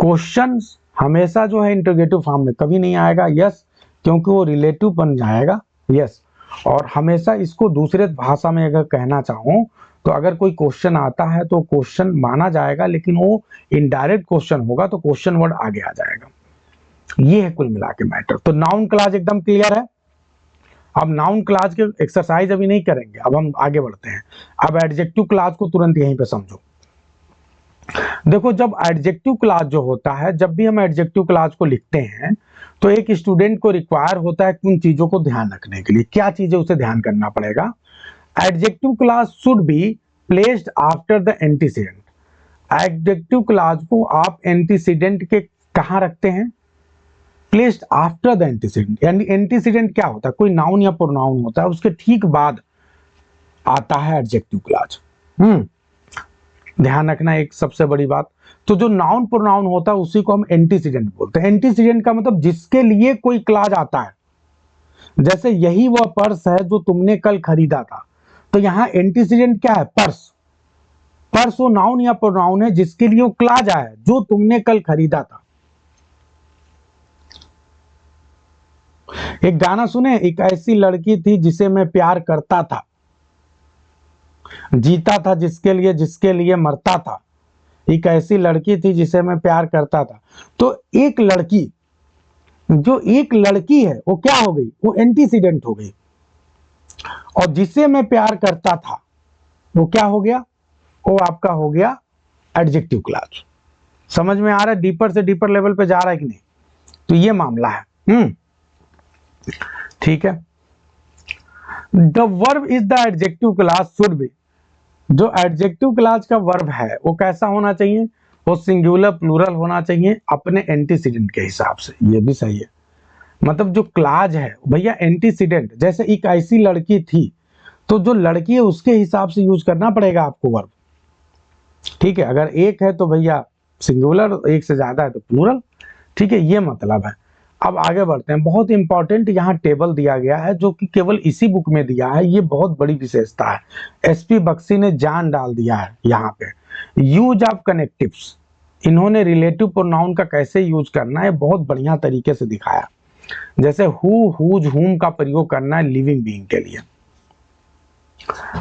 क्वेश्चन हमेशा जो है इंटरोगेटिव फॉर्म में कभी नहीं आएगा, यस, क्योंकि वो रिलेटिव बन जाएगा, यस। और हमेशा इसको दूसरे भाषा में अगर कहना चाहूं तो अगर कोई क्वेश्चन आता है तो क्वेश्चन माना जाएगा, लेकिन वो इनडायरेक्ट क्वेश्चन होगा तो क्वेश्चन वर्ड आगे आ जाएगा। ये है कुल मिला के मैटर। तो नाउन क्लॉज एकदम क्लियर है। अब नाउन क्लॉज के एक्सरसाइज अभी नहीं करेंगे, अब हम आगे बढ़ते हैं। अब एडजेक्टिव क्लॉज को तुरंत यहीं पे समझो। देखो, जब एडजेक्टिव क्लॉज जो होता है, जब भी हम एडजेक्टिव क्लॉज को लिखते हैं तो एक स्टूडेंट को रिक्वायर होता है उन चीजों को ध्यान रखने के लिए। क्या चीजें उसे ध्यान करना पड़ेगा? Adjective clause should be placed after the antecedent. Adjective clause को आप एंटीसीडेंट के कहां रखते हैं? Placed after the antecedent. यानी एंटीसीडेंट क्या होता है? कोई नाउन या प्रोनाउन होता है, उसके ठीक बाद आता है एडजेक्टिव क्लॉज। ध्यान रखना एक सबसे बड़ी बात। तो जो नाउन प्रोनाउन होता है उसी को हम एंटीसीडेंट बोलते हैं। एंटीसीडेंट का मतलब जिसके लिए कोई क्लॉज आता है, जैसे यही वह पर्स है जो तुमने कल खरीदा था, तो यहां एंटीसीडेंट क्या है? पर्स। पर्स वो नाउन या प्रोनाउन है जिसके लिए वो क्लॉज आया है, जो तुमने कल खरीदा था। एक गाना सुने, एक ऐसी लड़की थी जिसे मैं प्यार करता था, जीता था जिसके लिए मरता था। एक ऐसी लड़की थी जिसे मैं प्यार करता था। तो एक लड़की, जो एक लड़की है वो क्या हो गई? वो एंटीसीडेंट हो गई। और जिसे मैं प्यार करता था वो क्या हो गया? वो आपका हो गया एडजेक्टिव क्लॉज। समझ में आ रहा है? डीपर से डीपर लेवल पे जा रहा है कि नहीं? तो ये मामला है। ठीक है। The verb is the adjective clause should B, जो एडजेक्टिव क्लॉज का वर्ब है वो कैसा होना चाहिए? वो सिंगुलर प्लूरल होना चाहिए अपने एंटीसीडेंट के हिसाब से। ये भी सही है। मतलब जो क्लॉज है भैया एंटीसीडेंट, जैसे एक ऐसी लड़की थी, तो जो लड़की है उसके हिसाब से यूज करना पड़ेगा आपको वर्ब। ठीक है, अगर एक है तो भैया सिंगुलर, एक से ज्यादा है तो प्लूरल। ठीक है, ये मतलब है। अब आगे बढ़ते हैं। बहुत इंपॉर्टेंट यहाँ टेबल दिया गया है जो कि केवल इसी बुक में दिया है, ये बहुत बड़ी विशेषता है। एसपी बख्शी ने जान डाल दिया है यहाँ पे। यूज ऑफ कनेक्टिव्स, इन्होंने रिलेटिव प्रोनाउन का कैसे यूज करना है बहुत बढ़िया तरीके से दिखाया। जैसे हु, हुज, हुम का प्रयोग करना है लिविंग बीइंग के लिए।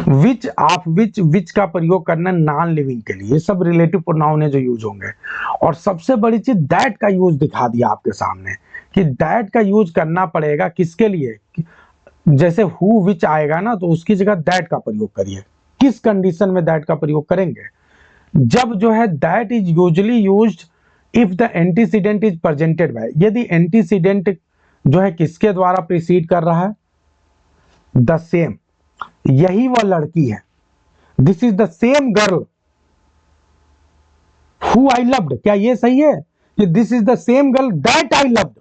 विच, ऑफ विच का प्रयोग करना नॉन लिविंग के लिए। ये सब रिलेटिव प्रोनाउन है जो यूज होंगे। और सबसे बड़ी चीज दैट का यूज दिखा दिया आपके सामने कि दैट का यूज करना पड़ेगा किसके लिए? जैसे हु विच आएगा ना तो उसकी जगह दैट का प्रयोग करिए। किस कंडीशन में दैट का प्रयोग करेंगे? जब जो है that is usually used if the antecedent is presented by, यदि एंटीसीडेंट जो है किसके द्वारा प्रीसीड कर रहा है? द सेम, यही वह लड़की है। This is the same girl who I loved, क्या ये सही है कि this is the same girl that I loved?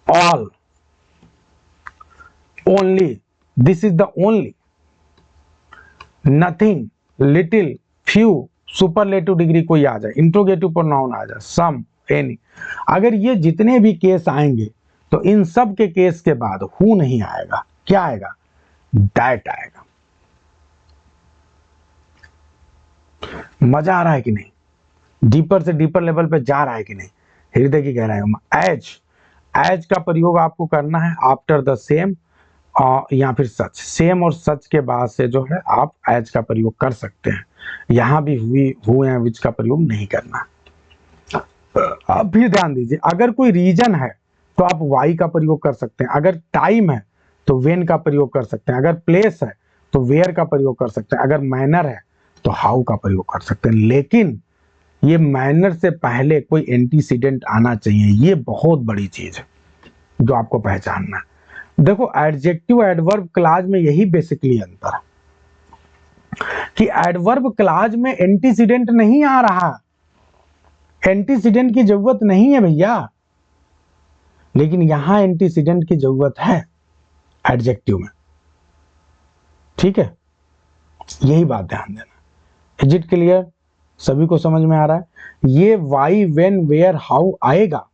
All, only, this is the only, nothing, little, few, superlative degree कोई आ जाए, इंट्रोगेटिव प्रोनाउन आ जाए, सम, एनी। अगर ये जितने भी केस आएंगे तो इन सब के केस के बाद हु नहीं आएगा, क्या आएगा? दैट आएगा। मजा आ रहा है कि नहीं? डीपर से डीपर लेवल पे जा रहा है कि नहीं? हृदय की गहराई में। एज, एज का प्रयोग आपको करना है आफ्टर द सेम या फिर सच। सेम और सच के बाद से जो है आप एज का प्रयोग कर सकते हैं। यहां भी हुए या विच का प्रयोग नहीं करना। अब फिर ध्यान दीजिए, अगर कोई रीजन है तो आप वाई का प्रयोग कर सकते हैं। अगर टाइम है तो वेन का प्रयोग कर सकते हैं। अगर प्लेस है तो वेयर का प्रयोग कर सकते हैं। अगर मैनर है तो हाउ का प्रयोग कर सकते हैं। लेकिन ये मैनर से पहले कोई एंटीसीडेंट आना चाहिए। ये बहुत बड़ी चीज है जो आपको पहचानना है। देखो एडजेक्टिव एडवर्ब क्लॉज में यही बेसिकली अंतर है कि एडवर्ब क्लॉज में एंटीसीडेंट नहीं आ रहा, एंटीसीडेंट की जरूरत नहीं है भैया, लेकिन यहां एंटीसीडेंट की जरूरत है एडजेक्टिव में। ठीक है, यही बात ध्यान देना। Is it clear? सभी को समझ में आ रहा है? ये वाई, वेन, वेयर, हाउ आएगा,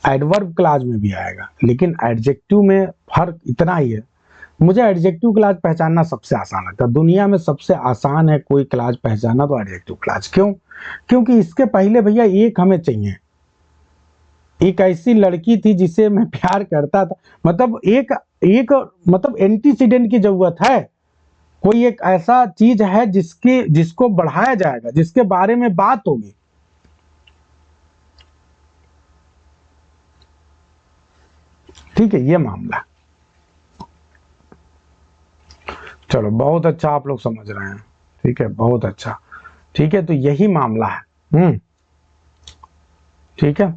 एडवर्ब क्लॉज में भी आएगा, लेकिन एडजेक्टिव में फर्क इतना ही है। मुझे एडजेक्टिव क्लॉज पहचानना सबसे आसान लगता है। दुनिया में सबसे आसान है कोई क्लॉज पहचानना तो एडजेक्टिव क्लॉज। क्यों? क्योंकि इसके पहले भैया एक हमें चाहिए। एक ऐसी लड़की थी जिसे मैं प्यार करता था, मतलब एक मतलब एंटीसीडेंट की जरूरत है। कोई एक ऐसा चीज है जिसको बढ़ाया जाएगा, जिसके बारे में बात होगी। ठीक है, ये मामला। चलो बहुत अच्छा, आप लोग समझ रहे हैं। ठीक है, बहुत अच्छा। ठीक है, तो यही मामला है। ठीक है,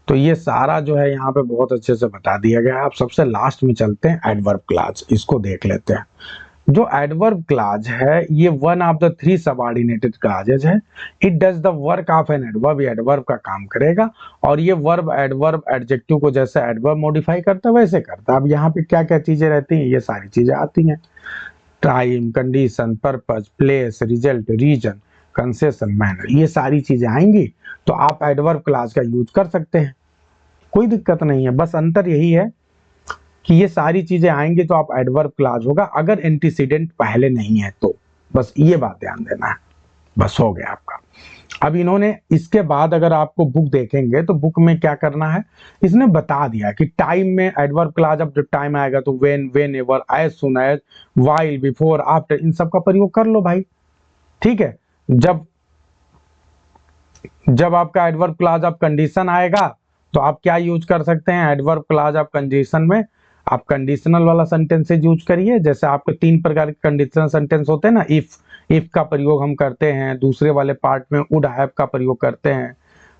तो ये सारा जो है यहाँ पे बहुत अच्छे से बता दिया गया है। आप सबसे लास्ट में चलते हैं एडवर्ब क्लॉज, इसको देख लेते हैं। जो एडवर्ब क्लॉज है ये one of the 3 subordinated clauses है। It does the work of an adverb, ये एडवर्ब का काम करेगा। और ये वर्ब एडवर्ब एडजेक्टिव को जैसे एडवर्ब मॉडिफाई करता है वैसे करता है। अब यहाँ पे क्या क्या चीजें रहती हैं? ये सारी चीजें आती हैं। Time, condition, purpose, place, result, reason, concession manner, ये सारी चीजें आएंगी तो आप एडवर्ब क्लॉज का यूज कर सकते हैं, कोई दिक्कत नहीं है। बस अंतर यही है कि ये सारी चीजें आएंगी तो आप एडवर्ब क्लॉज होगा, अगर एंटीसीडेंट पहले नहीं है तो, बस ये बात ध्यान देना है, बस हो गया आपका। अब इन्होंने इसके बाद अगर आपको बुक देखेंगे तो बुक में क्या करना है, इसने बता दिया कि टाइम में एडवर्ब क्लॉज, अब जब टाइम आएगा तो when, whenever, as soon as, while, before, after, इन सब का प्रयोग कर लो भाई, ठीक है। जब आपका एडवर्ब क्लॉज ऑफ कंडीशन आएगा तो आप क्या यूज कर सकते हैं, एडवर्ब क्लॉज ऑफ कंडीशन में आप कंडीशनल वाला सेंटेंसेज यूज करिए। जैसे आपके 3 प्रकार के कंडीशनल सेंटेंस होते हैं ना, इफ का प्रयोग हम करते हैं, दूसरे वाले पार्ट में वुड हैव का प्रयोग करते हैं,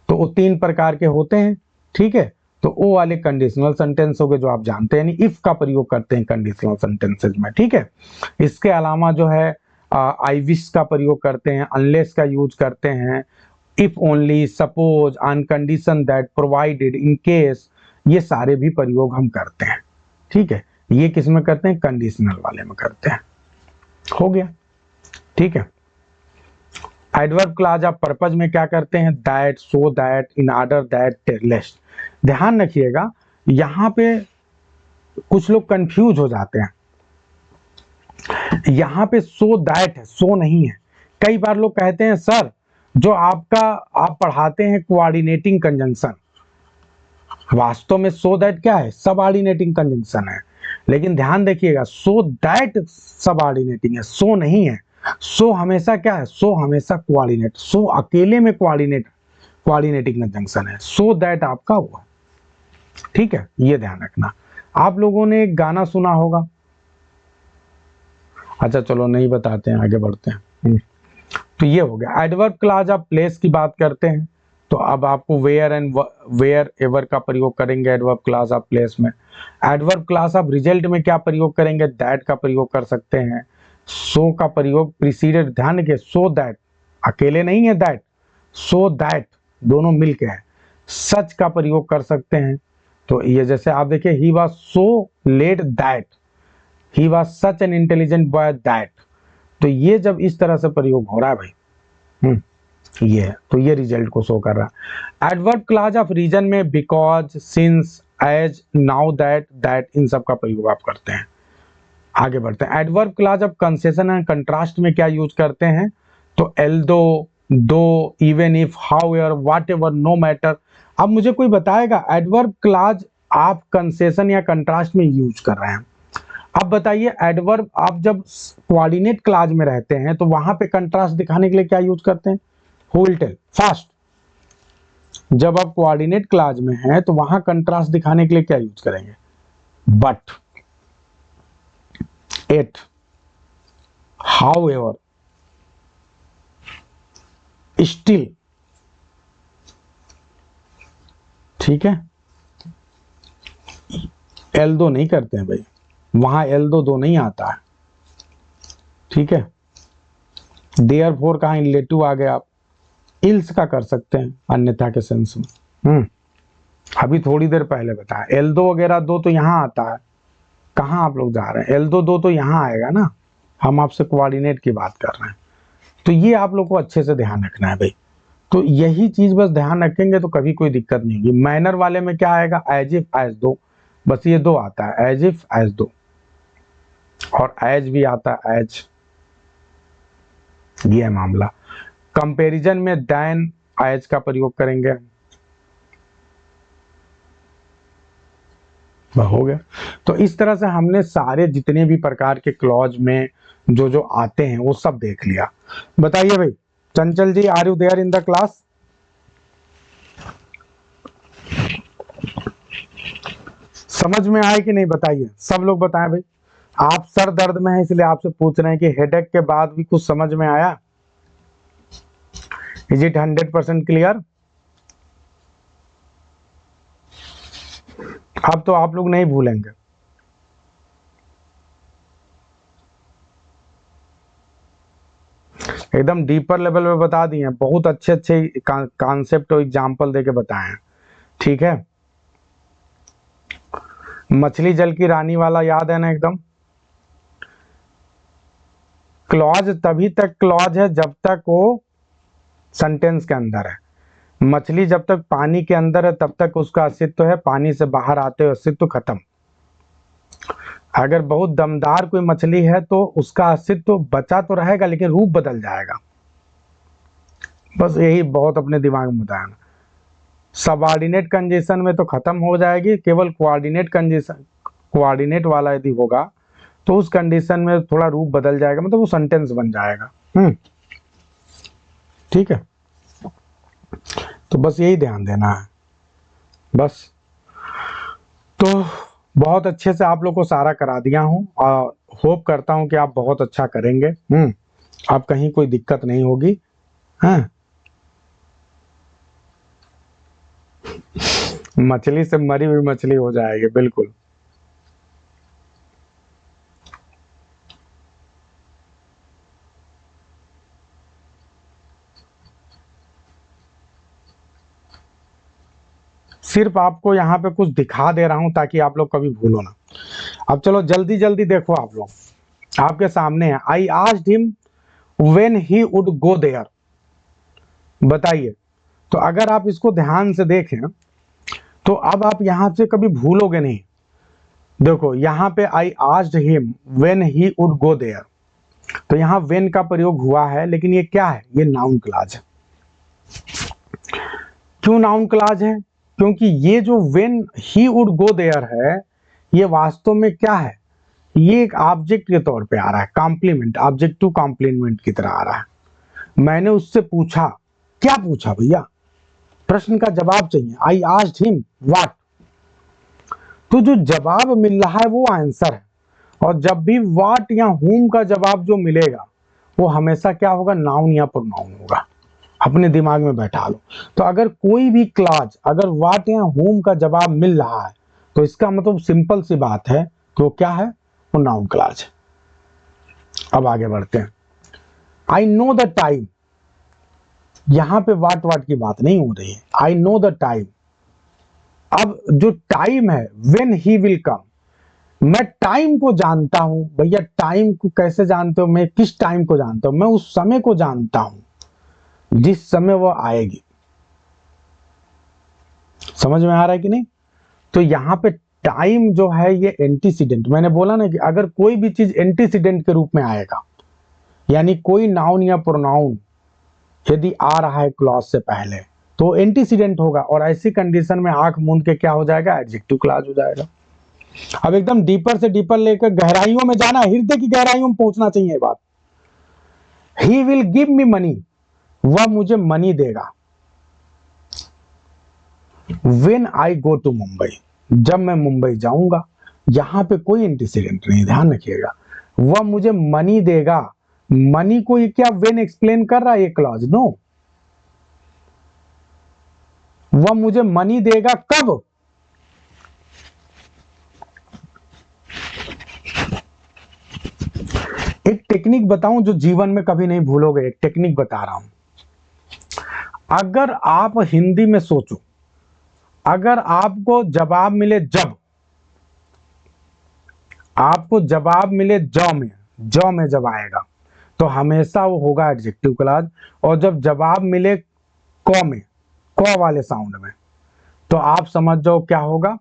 तो वो 3 प्रकार के होते हैं, ठीक है। तो वो वाले कंडीशनल सेंटेंस हो गए जो आप जानते हैं, इफ का प्रयोग करते हैं कंडीशनल सेंटेंसेज में, ठीक है। इसके अलावा जो है आई विश का प्रयोग करते हैं, अनलेस का यूज करते हैं, if only, suppose, on condition that, provided, in case, ये सारे भी प्रयोग हम करते हैं, ठीक है। ये किस में करते हैं, कंडीशनल वाले में करते हैं, हो गया, ठीक है। एडवर्ब क्लॉज ऑफ पर्पज में क्या करते हैं, that, so that, in order that, lest. ध्यान रखिएगा यहां पे कुछ लोग कंफ्यूज हो जाते हैं, यहां पे सो दैट है, सो नहीं है। कई बार लोग कहते हैं सर जो आप पढ़ाते हैं कोऑर्डिनेटिंग कंजंक्शन, वास्तव में सो दैट क्या है, सबऑर्डिनेटिंग कंजंक्शन है। लेकिन ध्यान देखिएगा सो दैट सबऑर्डिनेटिंग है, सो नहीं है। सो हमेशा क्या है, सो हमेशा कोऑर्डिनेट, सो अकेले में कोऑर्डिनेटिंग कंजंक्शन है, सो दैट आपका हुआ, ठीक है, ये ध्यान रखना। आप लोगों ने एक गाना सुना होगा, अच्छा चलो नहीं बताते हैं, आगे बढ़ते हैं। तो ये हो गया। एडवर्ब क्लॉज ऑफ प्लेस की बात करते हैं तो अब आपको वेयर एंड वेयर एवर का प्रयोग करेंगे एडवर्ब क्लॉज ऑफ प्लेस में। एडवर्ब क्लॉज ऑफ रिजल्ट में क्या प्रयोग करेंगे, दैट का प्रयोग कर सकते हैं। सो का प्रयोग प्रीसीडेड, ध्यान रखिए सो दैट अकेले नहीं है, दैट, सो दैट दोनों मिलके है। सच का प्रयोग कर सकते हैं, तो ये जैसे आप देखिए he was so let that, he was such an intelligent boy that, तो ये जब इस तरह से प्रयोग हो रहा है भाई, ये है, तो ये रिजल्ट को शो कर रहा है। एडवर्ब क्लॉज ऑफ रीजन में because, since, as, now that, that, इन सब का प्रयोग आप करते हैं। आगे बढ़ते हैं। Adverb clause of concession and contrast में क्या यूज करते हैं, तो although, though, even if, however, whatever, no matter. अब मुझे कोई बताएगा एडवर्ब क्लॉज आप कंसेशन या कंट्रास्ट में यूज कर रहे हैं, अब बताइए एडवर्ब आप जब कोऑर्डिनेट क्लॉज में रहते हैं तो वहां पे कंट्रास्ट दिखाने के लिए क्या यूज करते हैं, हु विल टेल फास्ट। जब आप कोऑर्डिनेट क्लॉज में हैं तो वहां कंट्रास्ट दिखाने के लिए क्या यूज करेंगे, but, yet, however, still, ठीक है। एल दो नहीं करते हैं भाई, वहां एल दो नहीं आता है, ठीक है। देयर फोर कहा रिलेटिव आ गए, आप इल्स का कर सकते हैं अन्यथा के सेंस में। अभी थोड़ी देर पहले बताया एल दो वगैरह दो तो यहां आता है, कहां आप लोग जा रहे हैं, एल दो तो यहां आएगा ना, हम आपसे कोऑर्डिनेट की बात कर रहे हैं। तो ये आप लोग को अच्छे से ध्यान रखना है भाई, तो यही चीज बस ध्यान रखेंगे तो कभी कोई दिक्कत नहीं होगी। मैनर वाले में क्या आएगा, एज इफ, एज दो, बस ये दो आता है, एज इफ, एज दो, और एज भी आता है, एज, ये है मामला। कंपैरिजन में देन, एज का प्रयोग करेंगे, हो गया। तो इस तरह से हमने सारे जितने भी प्रकार के क्लॉज में जो जो आते हैं वो सब देख लिया। बताइए भाई Chanchal ji, are you there in the class? समझ में आए कि नहीं बताइए, सब लोग बताएं भाई। आप सर दर्द में है इसलिए आपसे पूछ रहे हैं कि हेडेक के बाद भी कुछ समझ में आया, इज इट 100% क्लियर? अब तो आप लोग नहीं भूलेंगे। एकदम डीपर लेवल पे बता दिए, बहुत अच्छे अच्छे कॉन्सेप्ट और एग्जाम्पल देके बताए हैं, ठीक है। मछली जल की रानी वाला याद है ना एकदम। क्लॉज तभी तक क्लॉज है जब तक वो सेंटेंस के अंदर है। मछली जब तक पानी के अंदर है तब तक उसका अस्तित्व है, पानी से बाहर आते हुए अस्तित्व खत्म। अगर बहुत दमदार कोई मछली है तो उसका अस्तित्व बचा तो रहेगा लेकिन रूप बदल जाएगा। बस यही बहुत अपने दिमाग में बताना। सबऑर्डिनेट कंजेशन में तो खत्म हो जाएगी, केवल कोऑर्डिनेट कंजेशन, कोऑर्डिनेट वाला यदि होगा तो उस कंडीशन में थोड़ा रूप बदल जाएगा, मतलब वो सेंटेंस बन जाएगा। ठीक है, तो बस यही ध्यान देना है बस। तो बहुत अच्छे से आप लोग को सारा करा दिया हूं और होप करता हूं कि आप बहुत अच्छा करेंगे। आप कहीं कोई दिक्कत नहीं होगी। हाँ, मछली से मरी हुई मछली हो जाएगी, बिल्कुल। सिर्फ आपको यहाँ पे कुछ दिखा दे रहा हूं ताकि आप लोग कभी भूलो ना। अब चलो जल्दी जल्दी देखो, आप लोग आपके सामने है। I asked him when he would go there. बताइए, तो अगर आप इसको ध्यान से देखें तो अब आप यहां से कभी भूलोगे नहीं। देखो यहाँ पे I asked him when he would go there, तो यहाँ व्हेन का प्रयोग हुआ है, लेकिन ये क्या है? ये नाउन क्लॉज है। क्यों नाउन क्लॉज है? क्योंकि ये जो when he would go there है, ये वास्तव में क्या है? ये एक ऑब्जेक्ट के तौर पे आ रहा है, कॉम्प्लीमेंट, ऑब्जेक्टिव कॉम्प्लीमेंट की तरह आ रहा है। मैंने उससे पूछा, क्या पूछा भैया? प्रश्न का जवाब चाहिए। आई आस्क्ड हिम व्हाट, तो जो जवाब मिल रहा है वो आंसर है। और जब भी व्हाट या हुम का जवाब जो मिलेगा वो हमेशा क्या होगा? नाउन या प्रोनाउन होगा। अपने दिमाग में बैठा लो। तो अगर कोई भी क्लॉज अगर व्हाट या हुम का जवाब मिल रहा है तो इसका मतलब सिंपल सी बात है कि वो क्या है? वो नाउन क्लॉज है। अब आगे बढ़ते हैं। आई नो द टाइम, यहां पे वाट की बात नहीं हो रही है। आई नो द टाइम, अब जो टाइम है व्हेन ही विल कम, मैं टाइम को जानता हूं। भैया टाइम को कैसे जानते हो? मैं किस टाइम को जानता हूं? मैं उस समय को जानता हूं जिस समय वो आएगी। समझ में आ रहा है कि नहीं? तो यहां पे टाइम जो है ये एंटीसीडेंट, मैंने बोला ना कि अगर कोई भी चीज एंटीसीडेंट के रूप में आएगा, यानी कोई नाउन या प्रोनाउन यदि आ रहा है क्लॉज से पहले तो एंटीसीडेंट होगा, और ऐसी कंडीशन में आंख मूंद के क्या हो जाएगा? एडजेक्टिव क्लॉज हो जाएगा। अब एकदम डीपर से डीपर लेकर गहराइयों में जाना, हृदय की गहराइयों में पहुंचना चाहिए बात। ही विल गिव मी मनी, वह मुझे मनी देगा। When I go to Mumbai, जब मैं मुंबई जाऊंगा। यहां पे कोई एंटीसीडेंट नहीं, ध्यान रखिएगा। वह मुझे मनी देगा, मनी को ये क्या वेन एक्सप्लेन कर रहा है? ये क्लॉज नो। वह मुझे मनी देगा कब? एक टेक्निक बताऊं जो जीवन में कभी नहीं भूलोगे। एक टेक्निक बता रहा हूं। अगर आप हिंदी में सोचो, अगर आपको जवाब मिले जब, आपको जवाब मिले जौ में जब आएगा तो हमेशा वो होगा एडजेक्टिव क्लॉज। और जब जवाब मिले क में, क वाले साउंड में, तो आप समझ जाओ क्या होगा?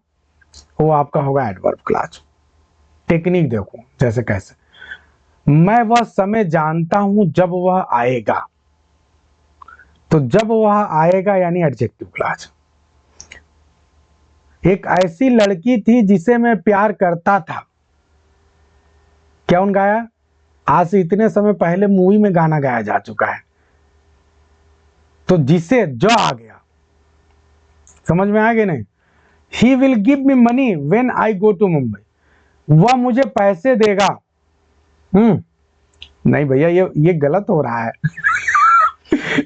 वो आपका होगा एडवर्ब क्लॉज। टेक्निक देखो जैसे कैसे। मैं वह समय जानता हूं जब वह आएगा, तो जब वह आएगा यानी एडजेक्टिव क्लॉज। एक ऐसी लड़की थी जिसे मैं प्यार करता था, क्या उन गाया? आज से इतने समय पहले मूवी में गाना गाया जा चुका है। तो जिसे जो आ गया, समझ में आ गया नहीं? He will give me money when I go to Mumbai, वह मुझे पैसे देगा। नहीं भैया ये गलत हो रहा है।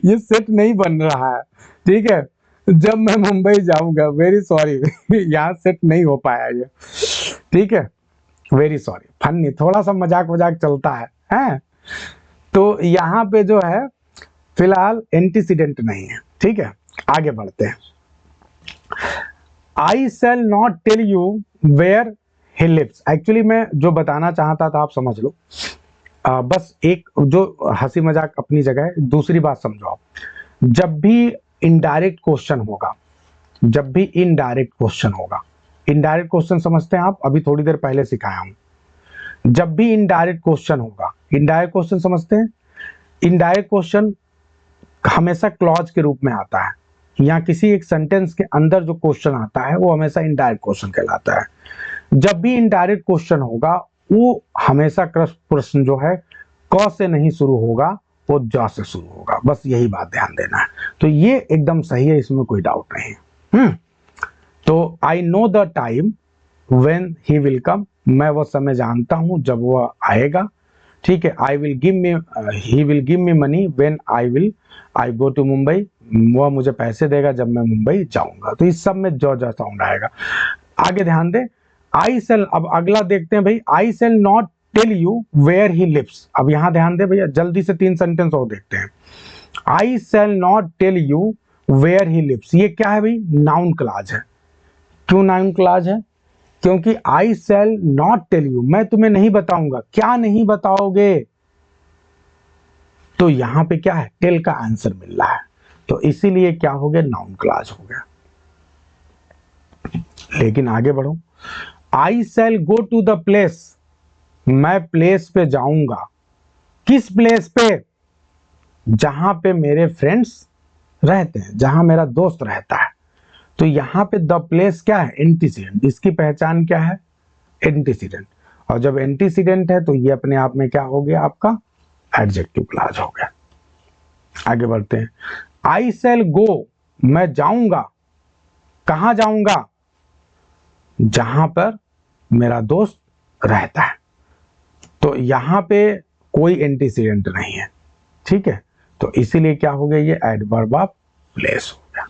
ये सेट नहीं बन रहा है। ठीक है, जब मैं मुंबई जाऊंगा, वेरी सॉरी, यहाँ सेट नहीं हो पाया ये। ठीक है, वेरी सॉरी, फनी, थोड़ा सा मजाक वजाक चलता है। तो यहाँ पे जो है फिलहाल एंटीसीडेंट नहीं है। ठीक है, आगे बढ़ते हैं। I shall not tell you where he lives. Actually मैं जो बताना चाहता था आप समझ लो। बस एक जो हंसी मजाक अपनी जगह है, दूसरी बात समझो आप। जब भी इनडायरेक्ट क्वेश्चन होगा, जब भी इनडायरेक्ट क्वेश्चन होगा, इनडायरेक्ट क्वेश्चन समझते हैं आप, अभी थोड़ी देर पहले सिखाया हूं। जब भी इनडायरेक्ट क्वेश्चन होगा, इनडायरेक्ट क्वेश्चन समझते हैं, इनडायरेक्ट क्वेश्चन हमेशा क्लॉज के रूप में आता है, या किसी एक सेंटेंस के अंदर जो क्वेश्चन आता है वो हमेशा इनडायरेक्ट क्वेश्चन कहलाता है। जब भी इनडायरेक्ट क्वेश्चन होगा वो हमेशा प्रश्न जो है क से नहीं शुरू होगा, वो ज से शुरू होगा, बस यही बात ध्यान देना है। तो ये एकदम सही है, इसमें कोई डाउट नहीं है। तो I know the time when he will come, मैं वो समय जानता हूं जब वह आएगा। ठीक है, I will give me, he will give me money when I go to Mumbai, वह मुझे पैसे देगा जब मैं मुंबई जाऊंगा। तो इस सब में जो साउंड आएगा। आगे ध्यान दे, आई सेल, अब अगला देखते हैं भाई, I shall not tell you where he lives. अब यहां ध्यान दे भैया, जल्दी से 3 सेंटेंस और देखते हैं। I shall not tell you where he lives, ये क्या है भाई? नाउन क्लॉज है। क्यों नाउन क्लॉज है? क्योंकि आई सेल नॉट टेल यू, मैं तुम्हें नहीं बताऊंगा। क्या नहीं बताओगे? तो यहां पे क्या है? टेल का आंसर मिल रहा है, तो इसीलिए क्या हो गया? नाउन क्लॉज हो गया। लेकिन आगे बढ़ो, I shall go to the place, मैं प्लेस पे जाऊंगा। किस प्लेस पे? जहां पे मेरे फ्रेंड्स रहते हैं, जहां मेरा दोस्त रहता है। तो यहां पे द प्लेस क्या है? एंटीसीडेंट। इसकी पहचान क्या है? एंटीसीडेंट। और जब एंटीसीडेंट है तो ये अपने आप में क्या हो गया? आपका एडजेक्टिव क्लॉज हो गया। आगे बढ़ते हैं, आई शैल गो, मैं जाऊंगा। कहां जाऊंगा? जहां पर मेरा दोस्त रहता है। तो यहां पे कोई एंटीसीडेंट नहीं है। ठीक है, तो इसीलिए क्या हो गया? ये एडवर्ब ऑफ प्लेस हो गया।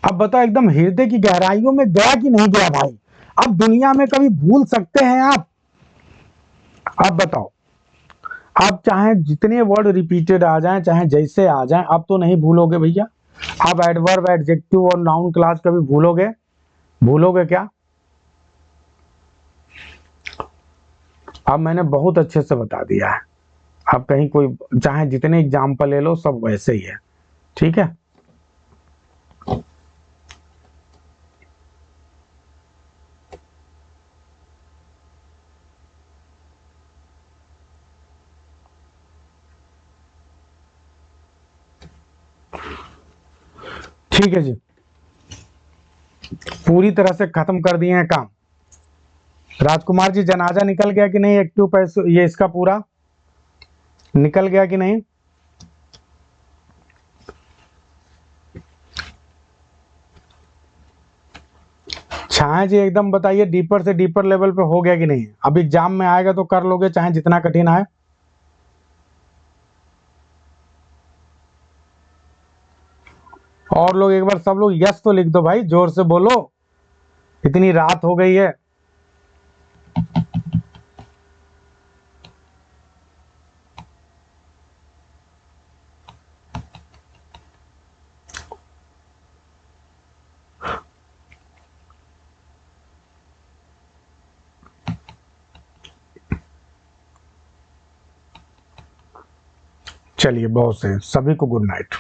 अब बताओ, एकदम हृदय की गहराइयों में गया कि नहीं गया भाई? अब दुनिया में कभी भूल सकते हैं आप? अब बताओ, आप चाहे जितने वर्ड रिपीटेड आ जाएं, चाहे जैसे आ जाएं, अब तो नहीं भूलोगे भैया। अब एडवर्ब, एडजेक्टिव और नाउन क्लॉज कभी भूलोगे? भूलोगे क्या? अब मैंने बहुत अच्छे से बता दिया है। अब कहीं कोई चाहे जितने एग्जाम्पल ले लो, सब वैसे ही है। ठीक है, ठीक है जी, पूरी तरह से खत्म कर दिए हैं काम। राजकुमार जी, जनाजा निकल गया कि नहीं? एक्टिव पैसे ये इसका पूरा निकल गया कि नहीं? छाया जी एकदम बताइए, डीपर से डीपर लेवल पे हो गया कि नहीं? अब एग्जाम में आएगा तो कर लोगे, चाहे जितना कठिन आए। और लोग एक बार सब लोग यस तो लिख दो भाई, जोर से बोलो, इतनी रात हो गई है। चलिए, बहुत से, सभी को गुड नाइट।